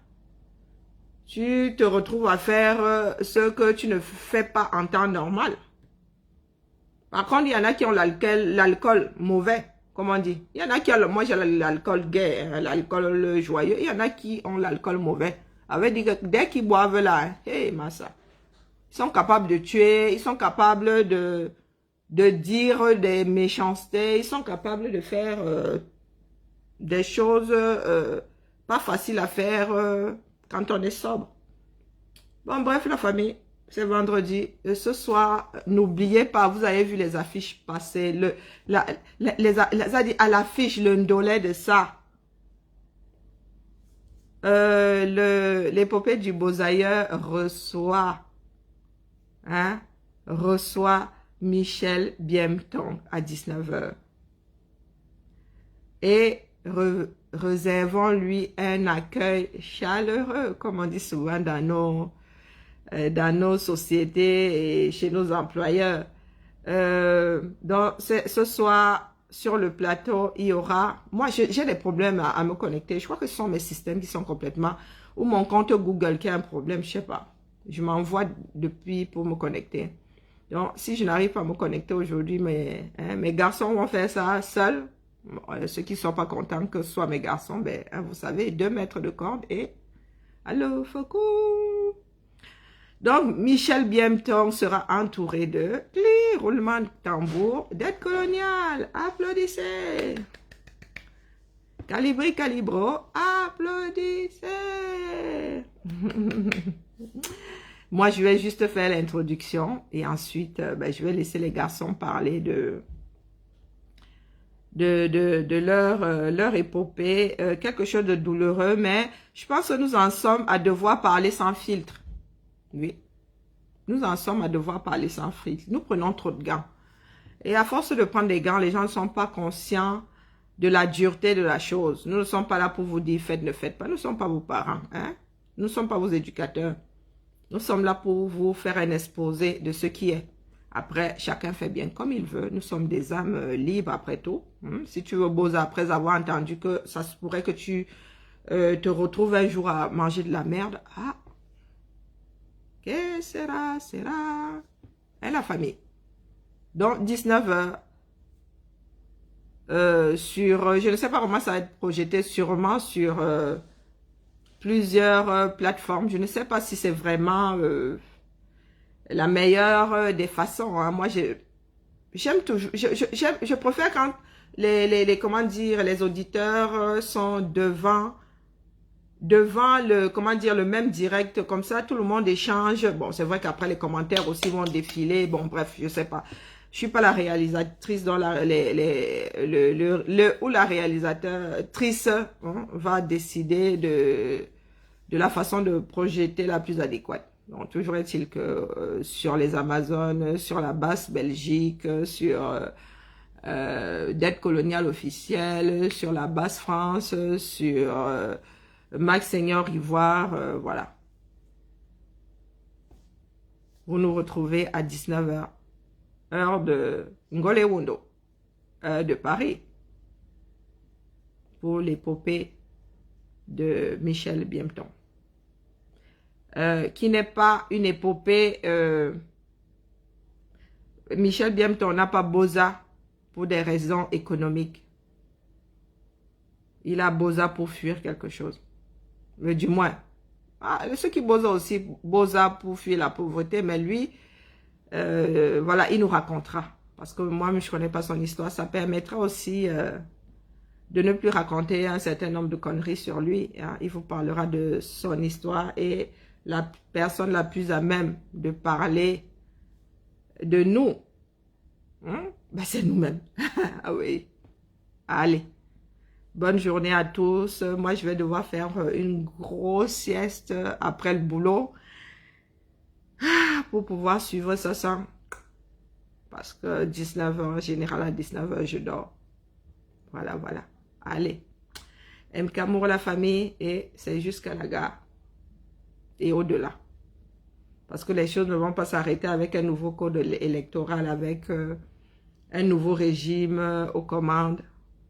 tu te retrouves à faire ce que tu ne fais pas en temps normal. Par contre, il y en a qui ont l'alcool mauvais. Comme on dit. Il y en a qui ont, moi j'ai l'alcool gay, hein, l'alcool joyeux. Il y en a qui ont l'alcool mauvais. Avec dit que dès qu'ils boivent là, hey, massa. Ils sont capables de tuer, ils sont capables de dire des méchancetés, ils sont capables de faire des choses pas faciles à faire quand on est sobre. Bon, bref, la famille. C'est vendredi. Ce soir, n'oubliez pas, vous avez vu les affiches passer. À l'affiche, le ndolé de ça. L'épopée du Beaux-Ailleurs reçoit Michel Biemton à 19h. Et réservons-lui un accueil chaleureux, comme on dit souvent dans nos sociétés et chez nos employeurs. Donc, ce soir, sur le plateau, il y aura... Moi, j'ai des problèmes à me connecter. Je crois que ce sont mes systèmes qui sont complètement... Ou mon compte Google qui a un problème, je sais pas. Je m'envoie depuis pour me connecter. Donc, si je n'arrive pas à me connecter aujourd'hui, mes garçons vont faire ça seuls. Ceux qui ne sont pas contents que ce soit mes garçons, ben, vous savez, 2 mètres de corde et... Allô, Foucault. Donc, Michel Biemton sera entouré de roulement de tambour, d'aide coloniale. Applaudissez. Calibri, calibro, applaudissez. Moi, je vais juste faire l'introduction et ensuite, je vais laisser les garçons parler de leur épopée, quelque chose de douloureux, mais je pense que nous en sommes à devoir parler sans filtre. Oui, nous en sommes à devoir parler sans filtre. Nous prenons trop de gants. Et à force de prendre des gants, les gens ne sont pas conscients de la dureté de la chose. Nous ne sommes pas là pour vous dire faites, ne faites pas. Nous ne sommes pas vos parents. Hein? Nous ne sommes pas vos éducateurs. Nous sommes là pour vous faire un exposé de ce qui est. Après, chacun fait bien comme il veut. Nous sommes des âmes libres après tout. Si tu veux beaux après avoir entendu que ça se pourrait que tu te retrouves un jour à manger de la merde. Ah, que sera? Et la famille. Donc, 19h. Je ne sais pas comment ça va être projeté, sûrement sur plusieurs plateformes. Je ne sais pas si c'est vraiment la meilleure des façons. Hein. Moi, j'aime toujours, je préfère quand comment dire, les auditeurs sont devant le, comment dire, le même direct, comme ça, tout le monde échange. Bon, c'est vrai qu'après, les commentaires aussi vont défiler. Bon, bref, je sais pas. Je suis pas la réalisatrice dans ou la réalisatrice hein, va décider de la façon de projeter la plus adéquate. Donc, toujours est-il que sur les Amazones, sur la basse Belgique, sur dette coloniale officielle, sur la basse France, sur Max Seigneur Ivoire, voilà. Vous nous retrouvez à 19h, heure de Ngolewundo, de Paris, pour l'épopée de Michel Biemton. Qui n'est pas une épopée... Michel Biemton n'a pas Boza pour des raisons économiques. Il a Boza pour fuir quelque chose. Mais du moins, ceux qui Boza aussi, Boza pour fuir la pauvreté, mais lui, voilà, il nous racontera. Parce que moi, je ne connais pas son histoire. Ça permettra aussi de ne plus raconter un certain nombre de conneries sur lui. Hein. Il vous parlera de son histoire et la personne la plus à même de parler de nous, hein? Ben, c'est nous-mêmes. Ah oui. Allez. Bonne journée à tous. Moi, je vais devoir faire une grosse sieste après le boulot pour pouvoir suivre ça. Parce que 19h, en général, à 19h, je dors. Voilà, voilà. Allez. M'Kamour, la famille, et c'est jusqu'à la gare. Et au-delà. Parce que les choses ne vont pas s'arrêter avec un nouveau code électoral, avec un nouveau régime aux commandes.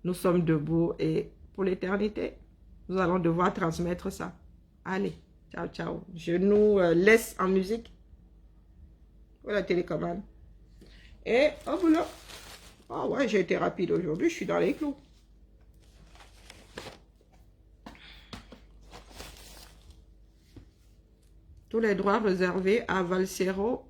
Nous sommes debout et pour l'éternité, nous allons devoir transmettre ça. Allez, ciao, ciao. Je nous laisse en musique pour la télécommande. Et au boulot. Oh ouais, j'ai été rapide aujourd'hui, je suis dans les clous. Tous les droits réservés à Valsero